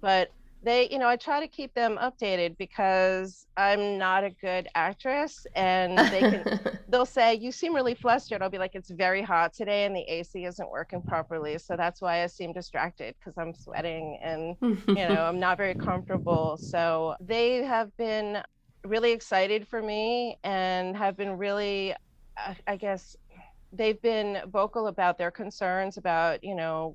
Speaker 1: But I try to keep them updated because I'm not a good actress, and they'll say, you seem really flustered. I'll be like, it's very hot today and the AC isn't working properly. So that's why I seem distracted, because I'm sweating and, I'm not very comfortable. So they have been really excited for me and have been really, I guess, they've been vocal about their concerns about,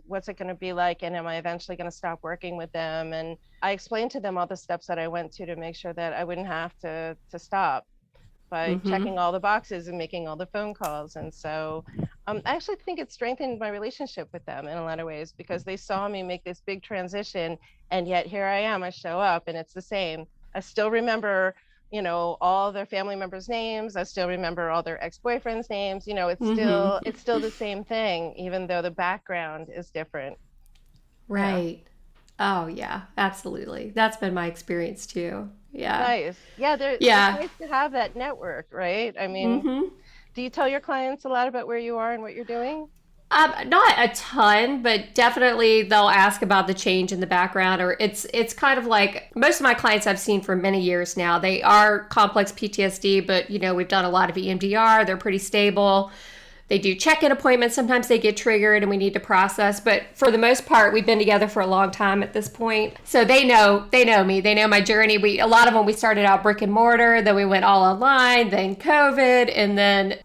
Speaker 1: what's it going to be like, and am I eventually going to stop working with them? And I explained to them all the steps that I went to make sure that I wouldn't have to stop, by
Speaker 2: Mm-hmm.
Speaker 1: checking all the boxes and making all the phone calls. And so I actually think it strengthened my relationship with them in a lot of ways, because they saw me make this big transition, and yet here I am, I show up and it's the same. I still remember, all their family members' names. I still remember all their ex-boyfriends' names.
Speaker 2: Mm-hmm.
Speaker 1: It's still the same thing, even though the background is different. Yeah.
Speaker 2: Right. Oh, yeah, absolutely. That's been my experience too. Yeah.
Speaker 1: Nice. Yeah, it's
Speaker 2: Yeah.
Speaker 1: nice to have that network, right? I mean,
Speaker 2: Mm-hmm.
Speaker 1: do you tell your clients a lot about where you are and what you're doing?
Speaker 2: Not a ton, but definitely they'll ask about the change in the background, or it's kind of like most of my clients I've seen for many years now. They are complex PTSD, but we've done a lot of EMDR. They're pretty stable. They do check-in appointments. Sometimes they get triggered and we need to process. But for the most part, we've been together for a long time at this point. So they know me. They know my journey. A lot of them, we started out brick and mortar, then we went all online, then COVID, and then,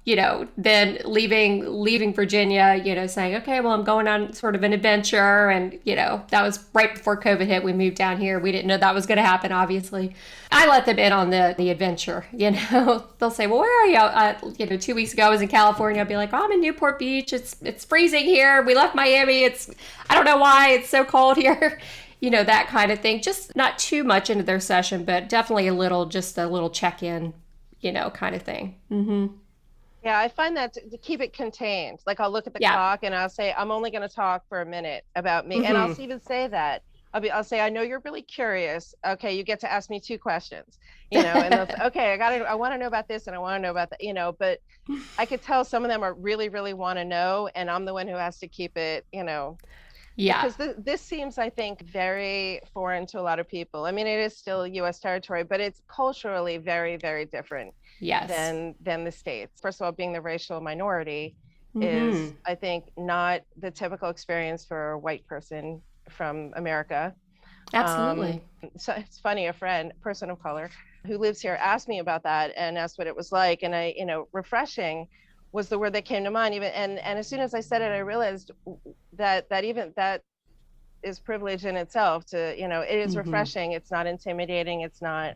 Speaker 2: then leaving Virginia, saying, okay, well, I'm going on sort of an adventure. And, that was right before COVID hit. We moved down here. We didn't know that was going to happen, obviously. I let them in on the adventure, They'll say, well, where are you? 2 weeks ago I was in California. I'll be like, oh, I'm in Newport Beach. It's freezing here. We left Miami. I don't know why it's so cold here. That kind of thing. Just not too much into their session, but definitely just a little check-in, kind of thing. Mm-hmm.
Speaker 1: Yeah, I find that to keep it contained. Like I'll look at the clock and I'll say, I'm only going to talk for a minute about me. Mm-hmm. And I'll even say that. I'll say, I know you're really curious. Okay, you get to ask me 2 questions, and they'll say, okay, I want to know about this and I want to know about that, but I could tell some of them are really, really want to know. And I'm the one who has to keep it, Yeah. Because this seems, I think, very foreign to a lot of people. I mean, it is still U.S. territory, but it's culturally very, very different than the States. First of all, being the racial minority is, I think, not the typical experience for a white person from America.
Speaker 2: Absolutely.
Speaker 1: So it's funny, a person of color who lives here asked me about that and asked what it was like. And I, refreshing was the word that came to mind. Even and as soon as I said it, I realized that even that is privilege in itself. To it is refreshing. It's not intimidating. It's not.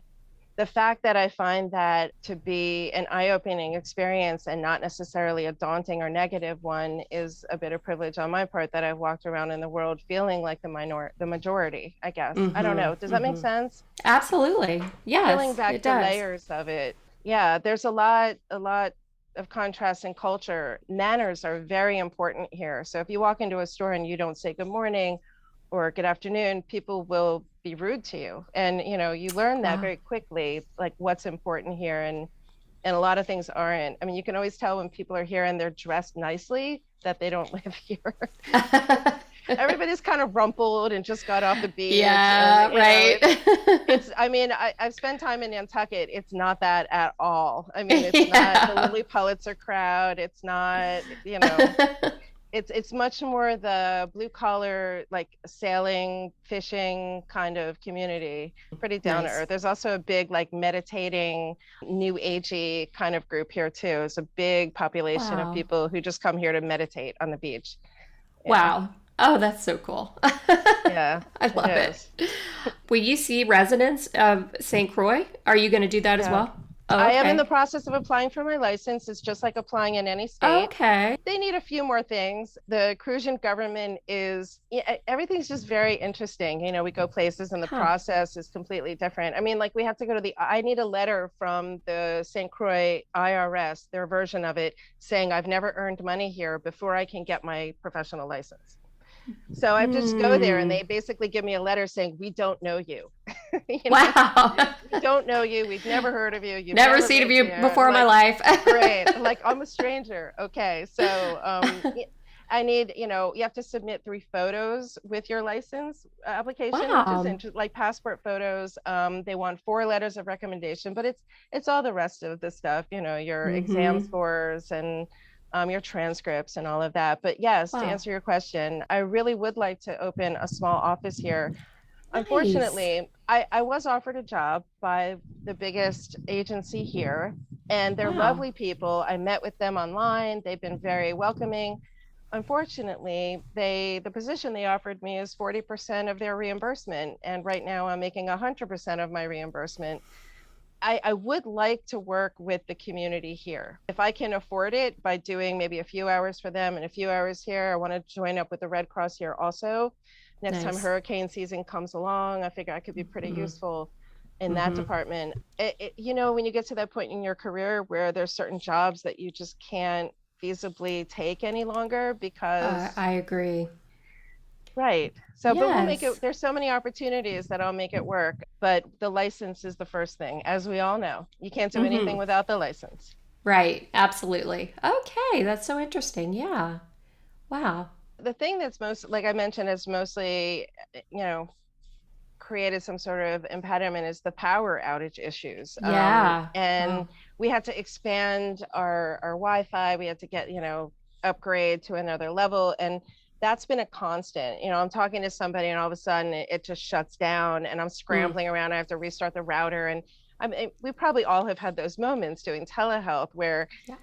Speaker 1: The fact that I find that to be an eye-opening experience and not necessarily a daunting or negative one is a bit of privilege on my part, that I've walked around in the world feeling like the majority, I guess. I don't know. Does that make sense?
Speaker 2: Absolutely. Yes,
Speaker 1: Peeling back the layers of it. Yeah, there's a lot of contrast in culture. Manners are very important here. So if you walk into a store and you don't say good morning or good afternoon, people will be rude to you. And, you learn that very quickly, like what's important here. And a lot of things aren't. I mean, you can always tell when people are here and they're dressed nicely that they don't live here. Everybody's kind of rumpled and just got off the beach.
Speaker 2: Yeah,
Speaker 1: and,
Speaker 2: right.
Speaker 1: I've spent time in Nantucket. It's not that at all. I mean, it's not the Lily Pulitzer crowd. It's not, It's much more the blue collar, like sailing, fishing kind of community, pretty down to earth. There's also a big like meditating, new agey kind of group here too. It's a big population of people who just come here to meditate on the beach.
Speaker 2: Yeah. Wow. Oh, that's so cool.
Speaker 1: Yeah.
Speaker 2: I love it. Will you see residents of St. Croix? Are you going to do that as well? Oh, okay.
Speaker 1: I am in the process of applying for my license. It's just like applying in any state.
Speaker 2: Okay.
Speaker 1: They need a few more things. The Cruisian government everything's just very interesting. We go places and the process is completely different. I mean, like we have to go to I need a letter from the St. Croix IRS, their version of it, saying I've never earned money here before I can get my professional license. So I just go there and they basically give me a letter saying, we don't know you.
Speaker 2: Wow.
Speaker 1: We don't know you. We've never heard of you. You've
Speaker 2: never seen of you before in my life.
Speaker 1: Great. Like, I'm a stranger. Okay. So I need, you have to submit 3 photos with your license application, which is like passport photos. They want 4 letters of recommendation, but it's all the rest of the stuff, your exam scores and your transcripts and all of that. But yes, to answer your question, I really would like to open a small office here. Nice. Unfortunately, I was offered a job by the biggest agency here, and they're lovely people. I met with them online. They've been very welcoming. Unfortunately, the position they offered me is 40% of their reimbursement. And right now I'm making 100% of my reimbursement. I would like to work with the community here. If I can afford it by doing maybe a few hours for them and a few hours here, I want to join up with the Red Cross here also. Next time hurricane season comes along, I figure I could be pretty useful in that department. When you get to that point in your career where there's certain jobs that you just can't feasibly take any longer because...
Speaker 2: I agree.
Speaker 1: Right. So, but we'll make it, there's so many opportunities that I'll make it work, but the license is the first thing, as we all know. You can't do anything without the license.
Speaker 2: Right. Absolutely. Okay. That's so interesting. Yeah. Wow.
Speaker 1: The thing that's most, like I mentioned, is mostly, you know, created some sort of impediment is the power outage issues.
Speaker 2: Yeah.
Speaker 1: And
Speaker 2: Wow.
Speaker 1: we had to expand our Wi-Fi. We had to get, upgrade to another level. And that's been a constant. I'm talking to somebody and all of a sudden it just shuts down and I'm
Speaker 2: Mm.
Speaker 1: scrambling around. I have to restart the router. And I mean, we probably all have had those moments doing telehealth where,
Speaker 2: Yeah.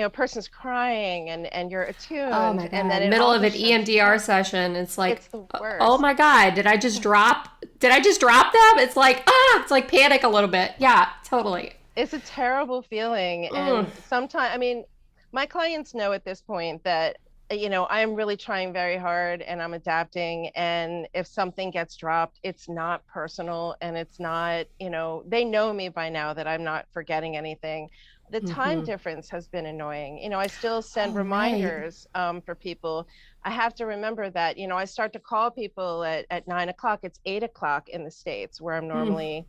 Speaker 1: a person's crying and you're
Speaker 2: Oh
Speaker 1: attuned
Speaker 2: my
Speaker 1: and then
Speaker 2: God.
Speaker 1: it
Speaker 2: Middle
Speaker 1: all
Speaker 2: of an
Speaker 1: just shuts
Speaker 2: EMDR
Speaker 1: down.
Speaker 2: session. It's like,
Speaker 1: It's the
Speaker 2: oh
Speaker 1: worst.
Speaker 2: my God, did I just drop them? It's like, it's like panic a little bit. Yeah, totally.
Speaker 1: It's a terrible feeling.
Speaker 2: Mm.
Speaker 1: And sometimes, I mean, my clients know at this point that, I'm really trying very hard and I'm adapting. And if something gets dropped, it's not personal and it's not, they know me by now that I'm not forgetting anything. The time
Speaker 2: Mm-hmm.
Speaker 1: difference has been annoying. I still send
Speaker 2: Oh, right.
Speaker 1: reminders for people. I have to remember that, I start to call people at 9 o'clock. It's 8 o'clock in the States where I'm
Speaker 2: Mm.
Speaker 1: normally,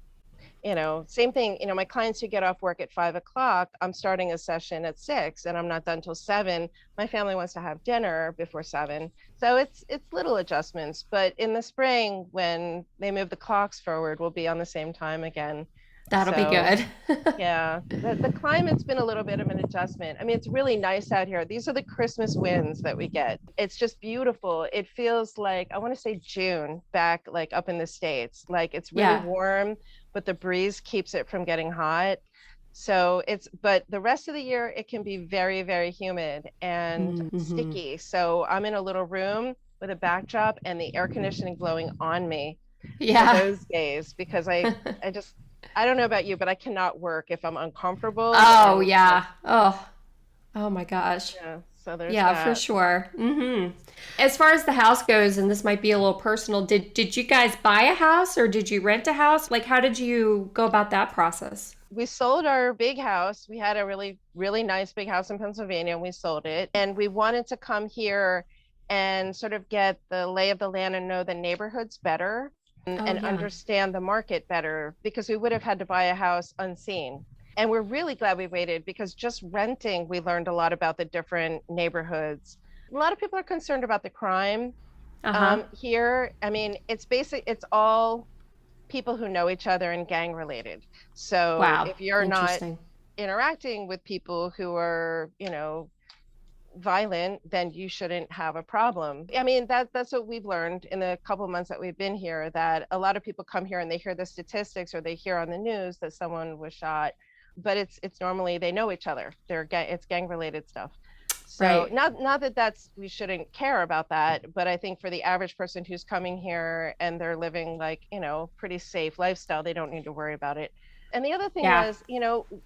Speaker 1: same thing, my clients who get off work at 5 o'clock, I'm starting a session at 6 and I'm not done till 7. My family wants to have dinner before 7. So it's little adjustments, but in the spring when they move the clocks forward, we'll be on the same time again.
Speaker 2: That'll be
Speaker 1: So
Speaker 2: good.
Speaker 1: yeah, the climate's been a little bit of an adjustment. I mean, it's really nice out here. These are the Christmas winds that we get. It's just beautiful. It feels like, I want to say June back, like up in the States. Like it's really
Speaker 2: Yeah.
Speaker 1: warm, but the breeze keeps it from getting hot. So but the rest of the year, it can be very, very humid and
Speaker 2: Mm-hmm.
Speaker 1: sticky. So I'm in a little room with a backdrop and the air conditioning blowing on me for
Speaker 2: Yeah.
Speaker 1: those days because I just I don't know about you, but I cannot work if I'm uncomfortable
Speaker 2: Oh,
Speaker 1: and like
Speaker 2: yeah. Oh my gosh.
Speaker 1: yeah, so there's
Speaker 2: Yeah, for
Speaker 1: that.
Speaker 2: sure. As far as the house goes, and this might be a little personal, did you guys buy a house or did you rent a house? Like, how did you go about that process?
Speaker 1: We sold our big house. We had a really, really nice big house in Pennsylvania and we sold it. And we wanted to come here and sort of get the lay of the land and know the neighborhoods better
Speaker 2: Oh,
Speaker 1: and
Speaker 2: yeah.
Speaker 1: understand the market better because we would have had to buy a house unseen. And we're really glad we waited because just renting, we learned a lot about the different neighborhoods. A lot of people are concerned about the crime
Speaker 2: Uh-huh.
Speaker 1: here. I mean, it's all people who know each other and gang related. So
Speaker 2: Wow.
Speaker 1: if you're not
Speaker 2: Interesting.
Speaker 1: interacting with people who are, violent, then you shouldn't have a problem. I mean, that's what we've learned in the couple of months that we've been here, that a lot of people come here and they hear the statistics or they hear on the news that someone was shot, but it's normally they know each other. It's gang related stuff. So
Speaker 2: Right.
Speaker 1: not that we shouldn't care about that, but I think for the average person who's coming here and they're living like, pretty safe lifestyle, they don't need to worry about it. And the other thing
Speaker 2: Yeah.
Speaker 1: was,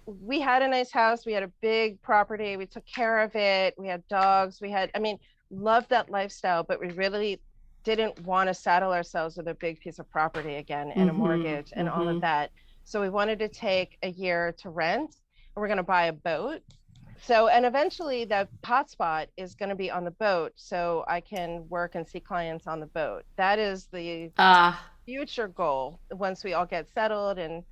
Speaker 1: we had a nice house, we had a big property, we took care of it, we had dogs, I mean, loved that lifestyle, but we really didn't want to saddle ourselves with a big piece of property again and a
Speaker 2: Mm-hmm.
Speaker 1: mortgage and all of
Speaker 2: Mm-hmm.
Speaker 1: that. So we wanted to take a year to rent and we're going to buy a boat. So, and eventually the hotspot is going to be on the boat so I can work and see clients on the boat. That is the
Speaker 2: Uh,
Speaker 1: future goal once we all get settled and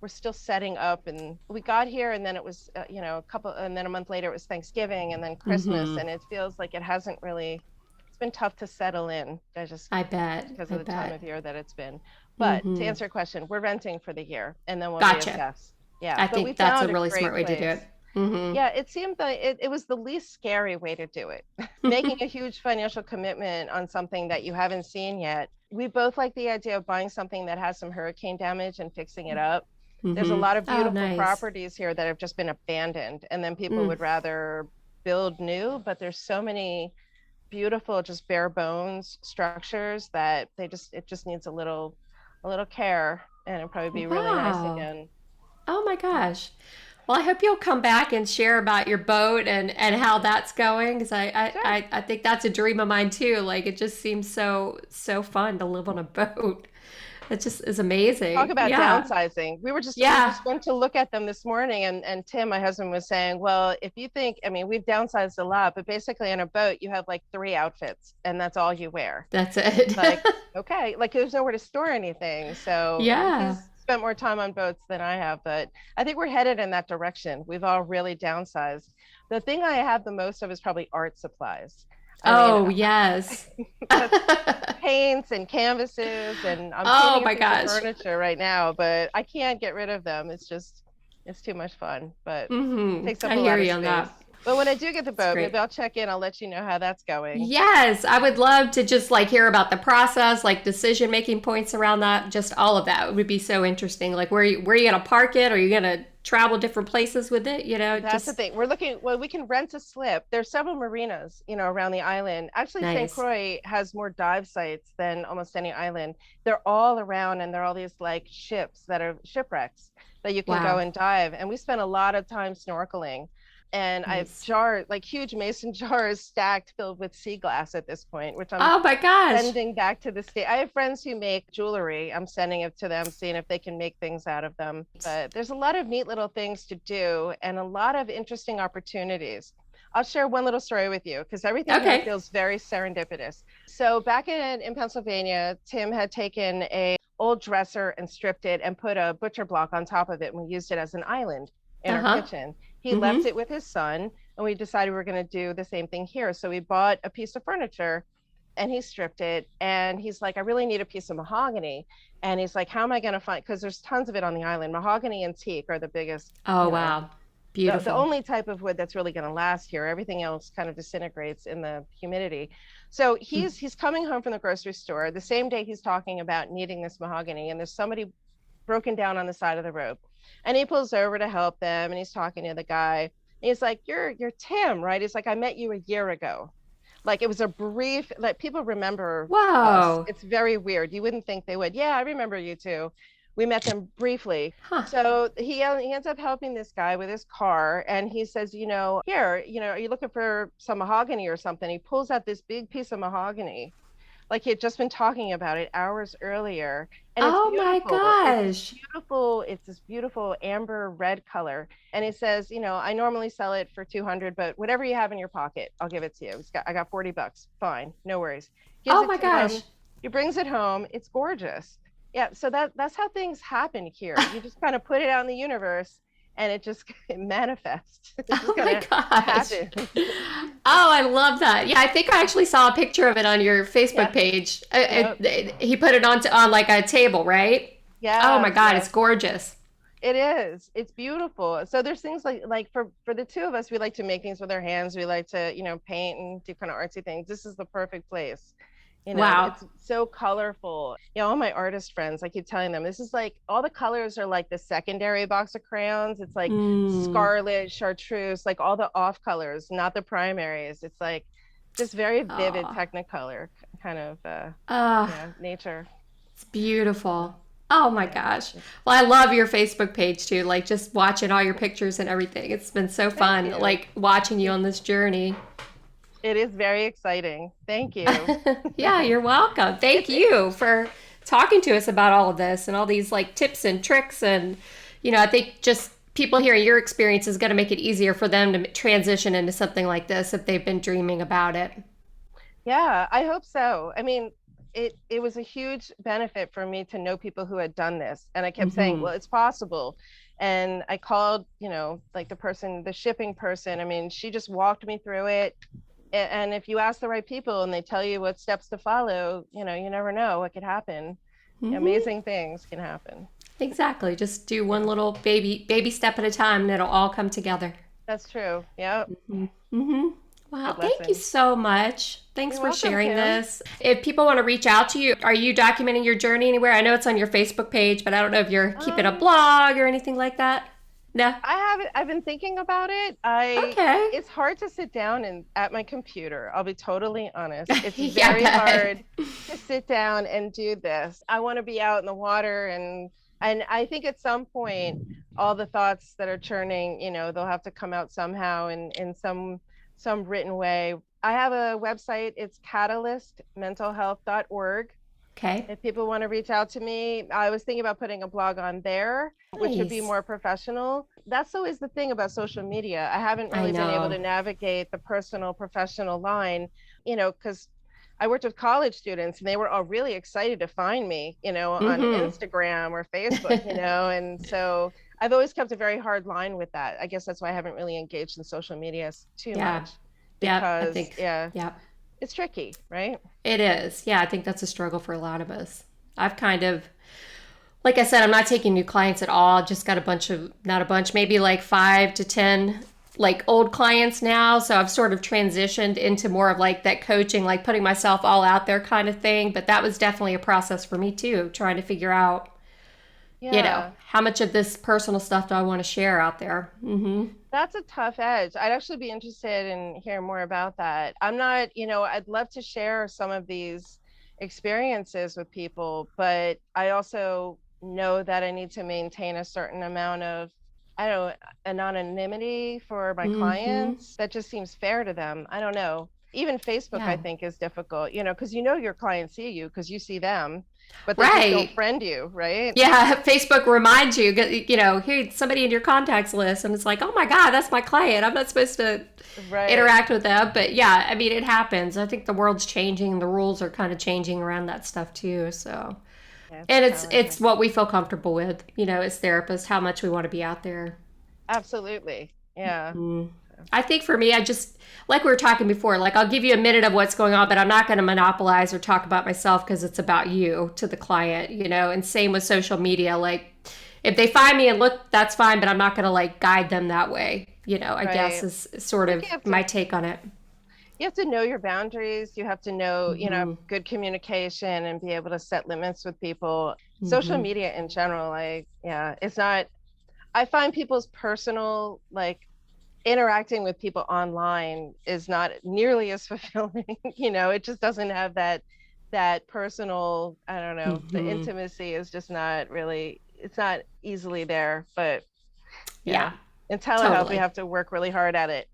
Speaker 1: we're still setting up. And we got here and then it was, and then a month later it was Thanksgiving and then Christmas.
Speaker 2: mm-hmm.
Speaker 1: And it feels like it's been tough to settle in. I just,
Speaker 2: I bet.
Speaker 1: because
Speaker 2: I
Speaker 1: of the time
Speaker 2: bet.
Speaker 1: of year that it's been. But to
Speaker 2: Mm-hmm.
Speaker 1: answer your question, we're renting for the year and then we'll
Speaker 2: Gotcha.
Speaker 1: reassess. Yeah.
Speaker 2: I
Speaker 1: But we
Speaker 2: think that's a
Speaker 1: found a
Speaker 2: really smart
Speaker 1: great
Speaker 2: way to do
Speaker 1: place.
Speaker 2: it. Mm-hmm.
Speaker 1: Yeah, it seemed that it was the least scary way to do it. Making a huge financial commitment on something that you haven't seen yet. We both like the idea of buying something that has some hurricane damage and fixing it up. There's a
Speaker 2: Mm-hmm.
Speaker 1: lot of
Speaker 2: Oh,
Speaker 1: beautiful
Speaker 2: nice.
Speaker 1: properties here that have just been abandoned, and then people
Speaker 2: Mm.
Speaker 1: would rather build new, but there's so many beautiful, just bare bones structures that it just needs a little care, and it'd probably be really nice
Speaker 2: Wow.
Speaker 1: again.
Speaker 2: Oh my gosh. Well, I hope you'll come back and share about your boat and how that's going because
Speaker 1: Sure.
Speaker 2: I think that's a dream of mine too. Like it just seems so fun to live on a boat. It just is
Speaker 1: Talk
Speaker 2: amazing.
Speaker 1: about
Speaker 2: Yeah.
Speaker 1: downsizing. We
Speaker 2: Yeah.
Speaker 1: just went to look at them this morning and Tim, my husband, was saying, well, if you think, I mean, we've downsized a lot, but basically on a boat, you have like 3 outfits and that's all you wear.
Speaker 2: That's
Speaker 1: It's
Speaker 2: it.
Speaker 1: like, okay, like there's nowhere to store anything. So
Speaker 2: Yeah.
Speaker 1: he's spent more time on boats than I have, but I think we're headed in that direction. We've all really downsized. The thing I have the most of is probably art supplies. I mean,
Speaker 2: Oh, yes.
Speaker 1: that's paints and canvases, and I'm
Speaker 2: Oh
Speaker 1: painting a
Speaker 2: my
Speaker 1: piece of
Speaker 2: gosh.
Speaker 1: furniture right now, but I can't get rid of them. It's too much fun, but takes up
Speaker 2: I
Speaker 1: a
Speaker 2: hear
Speaker 1: lot of
Speaker 2: you on
Speaker 1: space.
Speaker 2: that.
Speaker 1: But when I do get the
Speaker 2: It's
Speaker 1: boat,
Speaker 2: great.
Speaker 1: maybe I'll check in. I'll let you know how that's going.
Speaker 2: Yes, I would love to just like hear about the process, like decision making points around that, just all of that. It would be so interesting. Like where you gonna park it? Are you gonna travel different places with it?
Speaker 1: That's the
Speaker 2: Just
Speaker 1: thing. We're looking, well, we can rent a slip. There's several marinas, around the island. Actually, St.
Speaker 2: nice.
Speaker 1: Croix has more dive sites than almost any island. They're all around, and they're all these like ships that are shipwrecks that you can go
Speaker 2: Wow.
Speaker 1: and dive. And we spent a lot of time snorkeling. And I have
Speaker 2: Nice.
Speaker 1: jars, like huge mason jars stacked filled with sea glass at this point, which I'm
Speaker 2: Oh my gosh.
Speaker 1: sending back to the state. I have friends who make jewelry. I'm sending it to them, seeing if they can make things out of them. But there's a lot of neat little things to do and a lot of interesting opportunities. I'll share one little story with you because everything here
Speaker 2: Okay.
Speaker 1: feels very serendipitous. So back in Pennsylvania, Tim had taken a old dresser and stripped it and put a butcher block on top of it, and we used it as an island in our
Speaker 2: Uh-huh.
Speaker 1: kitchen. He left
Speaker 2: Mm-hmm.
Speaker 1: it with his son, and we decided we were going to do the same thing here. So we bought a piece of furniture and he stripped it, and he's like, I really need a piece of mahogany. And he's like, how am I going to find, because there's tons of it on the island. Mahogany and teak are the biggest,
Speaker 2: Oh wow.
Speaker 1: the
Speaker 2: Beautiful.
Speaker 1: only type of wood that's really going to last here. Everything else kind of disintegrates in the humidity. So he's coming home from the grocery store the same day he's talking about needing this mahogany, and there's somebody broken down on the side of the road, and he pulls over to help them, and he's talking to the guy, and he's like, you're Tim, right? He's like, I met you a year ago. Like, it was a brief, like, people remember us.
Speaker 2: Whoa.
Speaker 1: It's very weird. You wouldn't think they would. Yeah, I remember you too. We met them briefly.
Speaker 2: Huh.
Speaker 1: So he ends up helping this guy with his car, and he says, here, are you looking for some mahogany or something? He pulls out this big piece of mahogany, like he had just been talking about it hours earlier. And it's
Speaker 2: Oh my
Speaker 1: beautiful.
Speaker 2: gosh.
Speaker 1: It's this beautiful amber red color. And he says, I normally sell it for 200, but whatever you have in your pocket, I'll give it to you. I got $40. Fine, no worries. Gives
Speaker 2: Oh
Speaker 1: it
Speaker 2: my
Speaker 1: to him.
Speaker 2: gosh.
Speaker 1: He brings it home. It's gorgeous. Yeah, so that's how things happen here. You just kind of put it out in the universe, and it manifests. It's
Speaker 2: Oh
Speaker 1: just
Speaker 2: my
Speaker 1: gonna
Speaker 2: gosh.
Speaker 1: happen.
Speaker 2: Oh, I love that. Yeah, I think I actually saw a picture of it on your Facebook
Speaker 1: Yeah.
Speaker 2: page.
Speaker 1: Yep.
Speaker 2: He put it on like a table, right? Oh my
Speaker 1: Yes,
Speaker 2: God, it's
Speaker 1: yes.
Speaker 2: gorgeous.
Speaker 1: It is. It's beautiful. So there's things like for the two of us, we like to make things with our hands. We like to, paint and do kind of artsy things. This is the perfect place.
Speaker 2: Wow.
Speaker 1: It's so colorful. All my artist friends, I keep telling them, this is like all the colors are like the secondary box of crayons. It's like
Speaker 2: Mm.
Speaker 1: scarlet, chartreuse, like all the off colors, not the primaries. It's like this very vivid
Speaker 2: Oh.
Speaker 1: Technicolor kind of
Speaker 2: Oh,
Speaker 1: nature.
Speaker 2: it's beautiful. Oh my
Speaker 1: Yeah.
Speaker 2: gosh. Well, I love your Facebook page too. Like just watching all your pictures and everything. It's been so
Speaker 1: Thank
Speaker 2: fun,
Speaker 1: you.
Speaker 2: like watching you on this journey.
Speaker 1: It is very exciting. Thank you.
Speaker 2: Yeah, you're welcome. Thank you for talking to us about all of this and all these like tips and tricks. And, I think just people hearing your experience is going to make it easier for them to transition into something like this if they've been dreaming about it.
Speaker 1: Yeah, I hope so. I mean, it was a huge benefit for me to know people who had done this. And I kept saying,
Speaker 2: Hmm.
Speaker 1: well, it's possible. And I called, like the shipping person. I mean, she just walked me through it. And if you ask the right people and they tell you what steps to follow, you never know what could happen.
Speaker 2: Hmm.
Speaker 1: Amazing things can happen.
Speaker 2: Exactly. Just do one
Speaker 1: Yeah,
Speaker 2: little baby step at a time and it'll all come together.
Speaker 1: that's true. Yeah.
Speaker 2: Hmm. Wow.
Speaker 1: Good
Speaker 2: Thank you
Speaker 1: lesson.
Speaker 2: so much. Thanks
Speaker 1: You're
Speaker 2: for
Speaker 1: welcome,
Speaker 2: sharing
Speaker 1: Kim.
Speaker 2: this. If people want to reach out to you, are you documenting your journey anywhere? I know it's on your Facebook page, but I don't know if you're keeping a
Speaker 1: Um,
Speaker 2: blog or anything like that. No?
Speaker 1: I haven't. I've been thinking about it.
Speaker 2: Okay.
Speaker 1: It's hard to sit down and at my computer. I'll be totally honest. It's
Speaker 2: Yeah, I
Speaker 1: very
Speaker 2: bet.
Speaker 1: hard to sit down and do this. I want to be out in the water, and I think at some point all the thoughts that are churning, they'll have to come out somehow in some written way. I have a website. It's catalystmentalhealth.org.
Speaker 2: Okay.
Speaker 1: If people want to reach out to me, I was thinking about putting a blog on there, which would be
Speaker 2: Nice.
Speaker 1: more professional. That's always the thing about social media. I haven't
Speaker 2: I
Speaker 1: really been able
Speaker 2: know.
Speaker 1: to navigate the personal professional line, because I worked with college students and they were all really excited to find me, on
Speaker 2: Mm-hmm.
Speaker 1: Instagram or Facebook, and so I've always kept a very hard line with that. I guess that's why I haven't really engaged in social media too
Speaker 2: Yeah.
Speaker 1: much
Speaker 2: Yeah. I
Speaker 1: because,
Speaker 2: think.
Speaker 1: yeah,
Speaker 2: Yeah.
Speaker 1: It's tricky, right?
Speaker 2: It is. Yeah, I think that's a struggle for a lot of us. I've kind of, like I said, I'm not taking new clients at all. Just got a bunch of, not a bunch, maybe like 5 to 10 like old clients now. So I've sort of transitioned into more of like that coaching, like putting myself all out there kind of thing. But that was definitely a process for me too, trying to figure out,
Speaker 1: Yeah.
Speaker 2: how much of this personal stuff do I want to share out there? Mm-hmm.
Speaker 1: That's a tough edge. I'd actually be interested in hearing more about that. I'm not, I'd love to share some of these experiences with people, but I also know that I need to maintain a certain amount of, I don't know, anonymity for my
Speaker 2: Mm-hmm.
Speaker 1: clients. That just seems fair to them. I don't know. Even Facebook, I
Speaker 2: Yeah.
Speaker 1: think, is difficult, because your clients see you because you see them, but they just don't
Speaker 2: Right.
Speaker 1: friend you, right?
Speaker 2: Yeah, Facebook reminds you, hey, somebody in your contacts list, and it's like, oh my God, that's my client. I'm not supposed to
Speaker 1: Right.
Speaker 2: interact with them. But yeah, I mean, it happens. I think the world's changing. The rules are kind of changing around that stuff too. So,
Speaker 1: Yeah, it's
Speaker 2: and it's
Speaker 1: challenging.
Speaker 2: what we feel comfortable with, as therapists, how much we want to be out there.
Speaker 1: Absolutely. Yeah.
Speaker 2: Mm. I think for me, I just, like we were talking before, like I'll give you a minute of what's going on, but I'm not going to monopolize or talk about myself because it's about you to the client, and same with social media. Like if they find me and look, that's fine, but I'm not going to like guide them that way, I guess
Speaker 1: Right.
Speaker 2: is sort
Speaker 1: I think
Speaker 2: of my take on it.
Speaker 1: you have to know your boundaries. You have to know, have
Speaker 2: Mm-hmm.
Speaker 1: good communication and be able to set limits with people. Social
Speaker 2: Mm-hmm.
Speaker 1: media in general, yeah, it's not, I find people's personal, like interacting with people online is not nearly as fulfilling. It just doesn't have that personal, I don't know, the
Speaker 2: Mm-hmm.
Speaker 1: intimacy is just not really, it's not easily there. But
Speaker 2: Yeah,
Speaker 1: yeah, in telehealth, we
Speaker 2: totally.
Speaker 1: have to work really hard at it,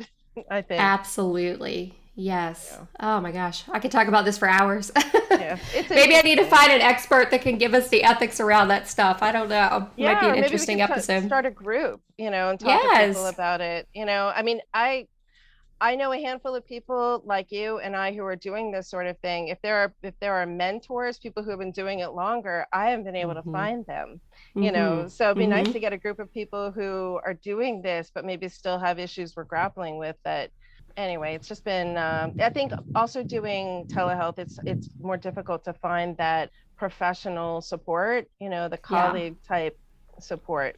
Speaker 1: I think.
Speaker 2: Absolutely. Yes.
Speaker 1: Yeah.
Speaker 2: Oh my gosh. I could talk about this for hours.
Speaker 1: Yeah, it's
Speaker 2: Maybe I need to
Speaker 1: interesting.
Speaker 2: find an expert that can give us the ethics around that stuff. I don't know. It might be
Speaker 1: Yeah,
Speaker 2: an
Speaker 1: or maybe we
Speaker 2: interesting
Speaker 1: could
Speaker 2: episode.
Speaker 1: start a group, and talk to people
Speaker 2: Yes.
Speaker 1: about it. I mean, I know a handful of people like you and I who are doing this sort of thing. If there are mentors, people who have been doing it longer, I haven't been able to
Speaker 2: Mm-hmm.
Speaker 1: find them.
Speaker 2: Mm-hmm.
Speaker 1: So it'd be nice
Speaker 2: Mm-hmm.
Speaker 1: to get a group of people who are doing this, but maybe still have issues we're grappling with. That anyway, it's just been. I think also doing telehealth, it's more difficult to find that professional support. The
Speaker 2: Yeah,
Speaker 1: colleague type support.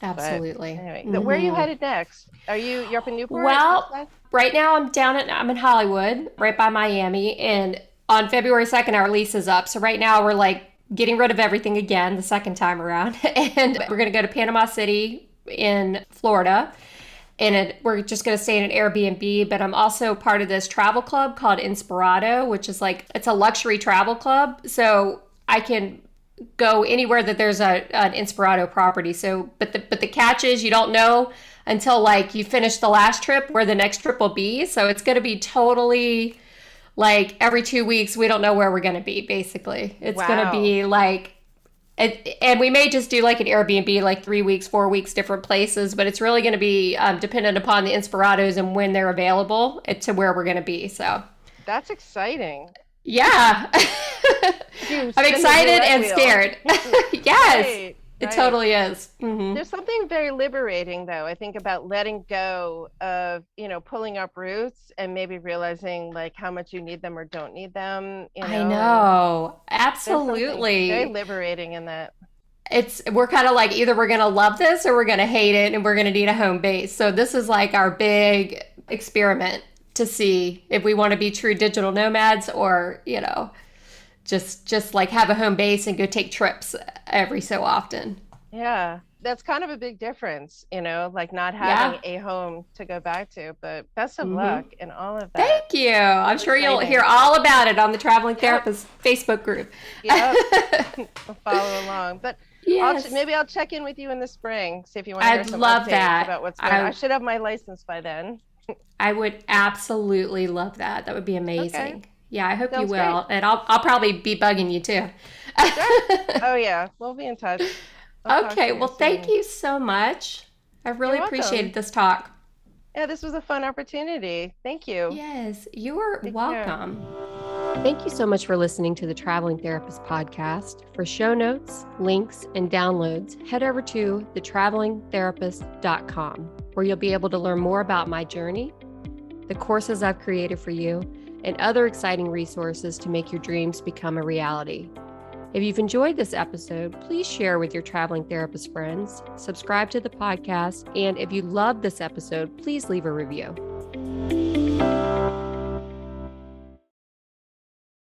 Speaker 1: But
Speaker 2: absolutely.
Speaker 1: anyway, where are you
Speaker 2: Mm-hmm.
Speaker 1: headed next? You're up in Newport, you
Speaker 2: Well,
Speaker 1: said?
Speaker 2: right now I'm in Hollywood, right by Miami, and on February 2nd our lease is up. So right now we're like getting rid of everything again the second time around, and we're gonna go to Panama City in Florida. And we're just going to stay in an Airbnb, but I'm also part of this travel club called Inspirato, which is like it's a luxury travel club. So I can go anywhere that there's an Inspirato property. So, but the catch is you don't know until like you finish the last trip where the next trip will be. So it's going to be totally like every 2 weeks we don't know where we're going to be. Basically, it's going to
Speaker 1: Wow.
Speaker 2: be like. And we may just do like an Airbnb, like 3 weeks, 4 weeks, different places, but it's really going to be dependent upon the Inspiratos and when they're available to where we're going to be. So,
Speaker 1: That's exciting.
Speaker 2: yeah.
Speaker 1: You
Speaker 2: I'm
Speaker 1: spin the
Speaker 2: excited
Speaker 1: roulette
Speaker 2: and
Speaker 1: wheel.
Speaker 2: scared. Yes,
Speaker 1: Right,
Speaker 2: it
Speaker 1: right.
Speaker 2: totally is. Mm-hmm.
Speaker 1: There's something very liberating, though, I think, about letting go of, pulling up roots and maybe realizing like how much you need them or don't need them,
Speaker 2: I
Speaker 1: and
Speaker 2: know.
Speaker 1: there's something very
Speaker 2: Absolutely.
Speaker 1: liberating in that.
Speaker 2: We're kind of like either we're going to love this or we're going to hate it and we're going to need a home base. So this is like our big experiment to see if we want to be true digital nomads or, just like have a home base and go take trips every so often.
Speaker 1: Yeah, that's kind of a big difference, like not having
Speaker 2: Yeah.
Speaker 1: a home to go back to. But best of
Speaker 2: Mm-hmm.
Speaker 1: luck in all of that.
Speaker 2: Thank you. I'm
Speaker 1: It's
Speaker 2: sure you'll hear
Speaker 1: exciting.
Speaker 2: all about it on the Traveling
Speaker 1: Yep,
Speaker 2: Therapist Facebook group.
Speaker 1: yep. I'll follow along. But
Speaker 2: Yes.
Speaker 1: maybe I'll check in with you in the spring, see if you want to hear
Speaker 2: I'd
Speaker 1: some
Speaker 2: love
Speaker 1: updates
Speaker 2: that.
Speaker 1: about what's going on. I
Speaker 2: I
Speaker 1: should have my license by then.
Speaker 2: I would absolutely love that. That would be
Speaker 1: Okay,
Speaker 2: amazing. Yeah, I hope you
Speaker 1: sounds great.
Speaker 2: will. And I'll probably be bugging you too.
Speaker 1: Sure. Oh yeah, we'll be in touch. I'll talk
Speaker 2: Okay,
Speaker 1: to you
Speaker 2: well, thank
Speaker 1: soon.
Speaker 2: you so much. I
Speaker 1: You're
Speaker 2: really
Speaker 1: welcome.
Speaker 2: appreciated this talk.
Speaker 1: Yeah, this was a fun opportunity. Thank you.
Speaker 2: Yes, you are
Speaker 1: Take care.
Speaker 2: welcome. Thank you so much for listening to the Traveling Therapist podcast. For show notes, links, and downloads, head over to thetravelingtherapist.com, where you'll be able to learn more about my journey, the courses I've created for you, and other exciting resources to make your dreams become a reality. If you've enjoyed this episode, please share with your traveling therapist friends, subscribe to the podcast, and if you love this episode, please leave a review.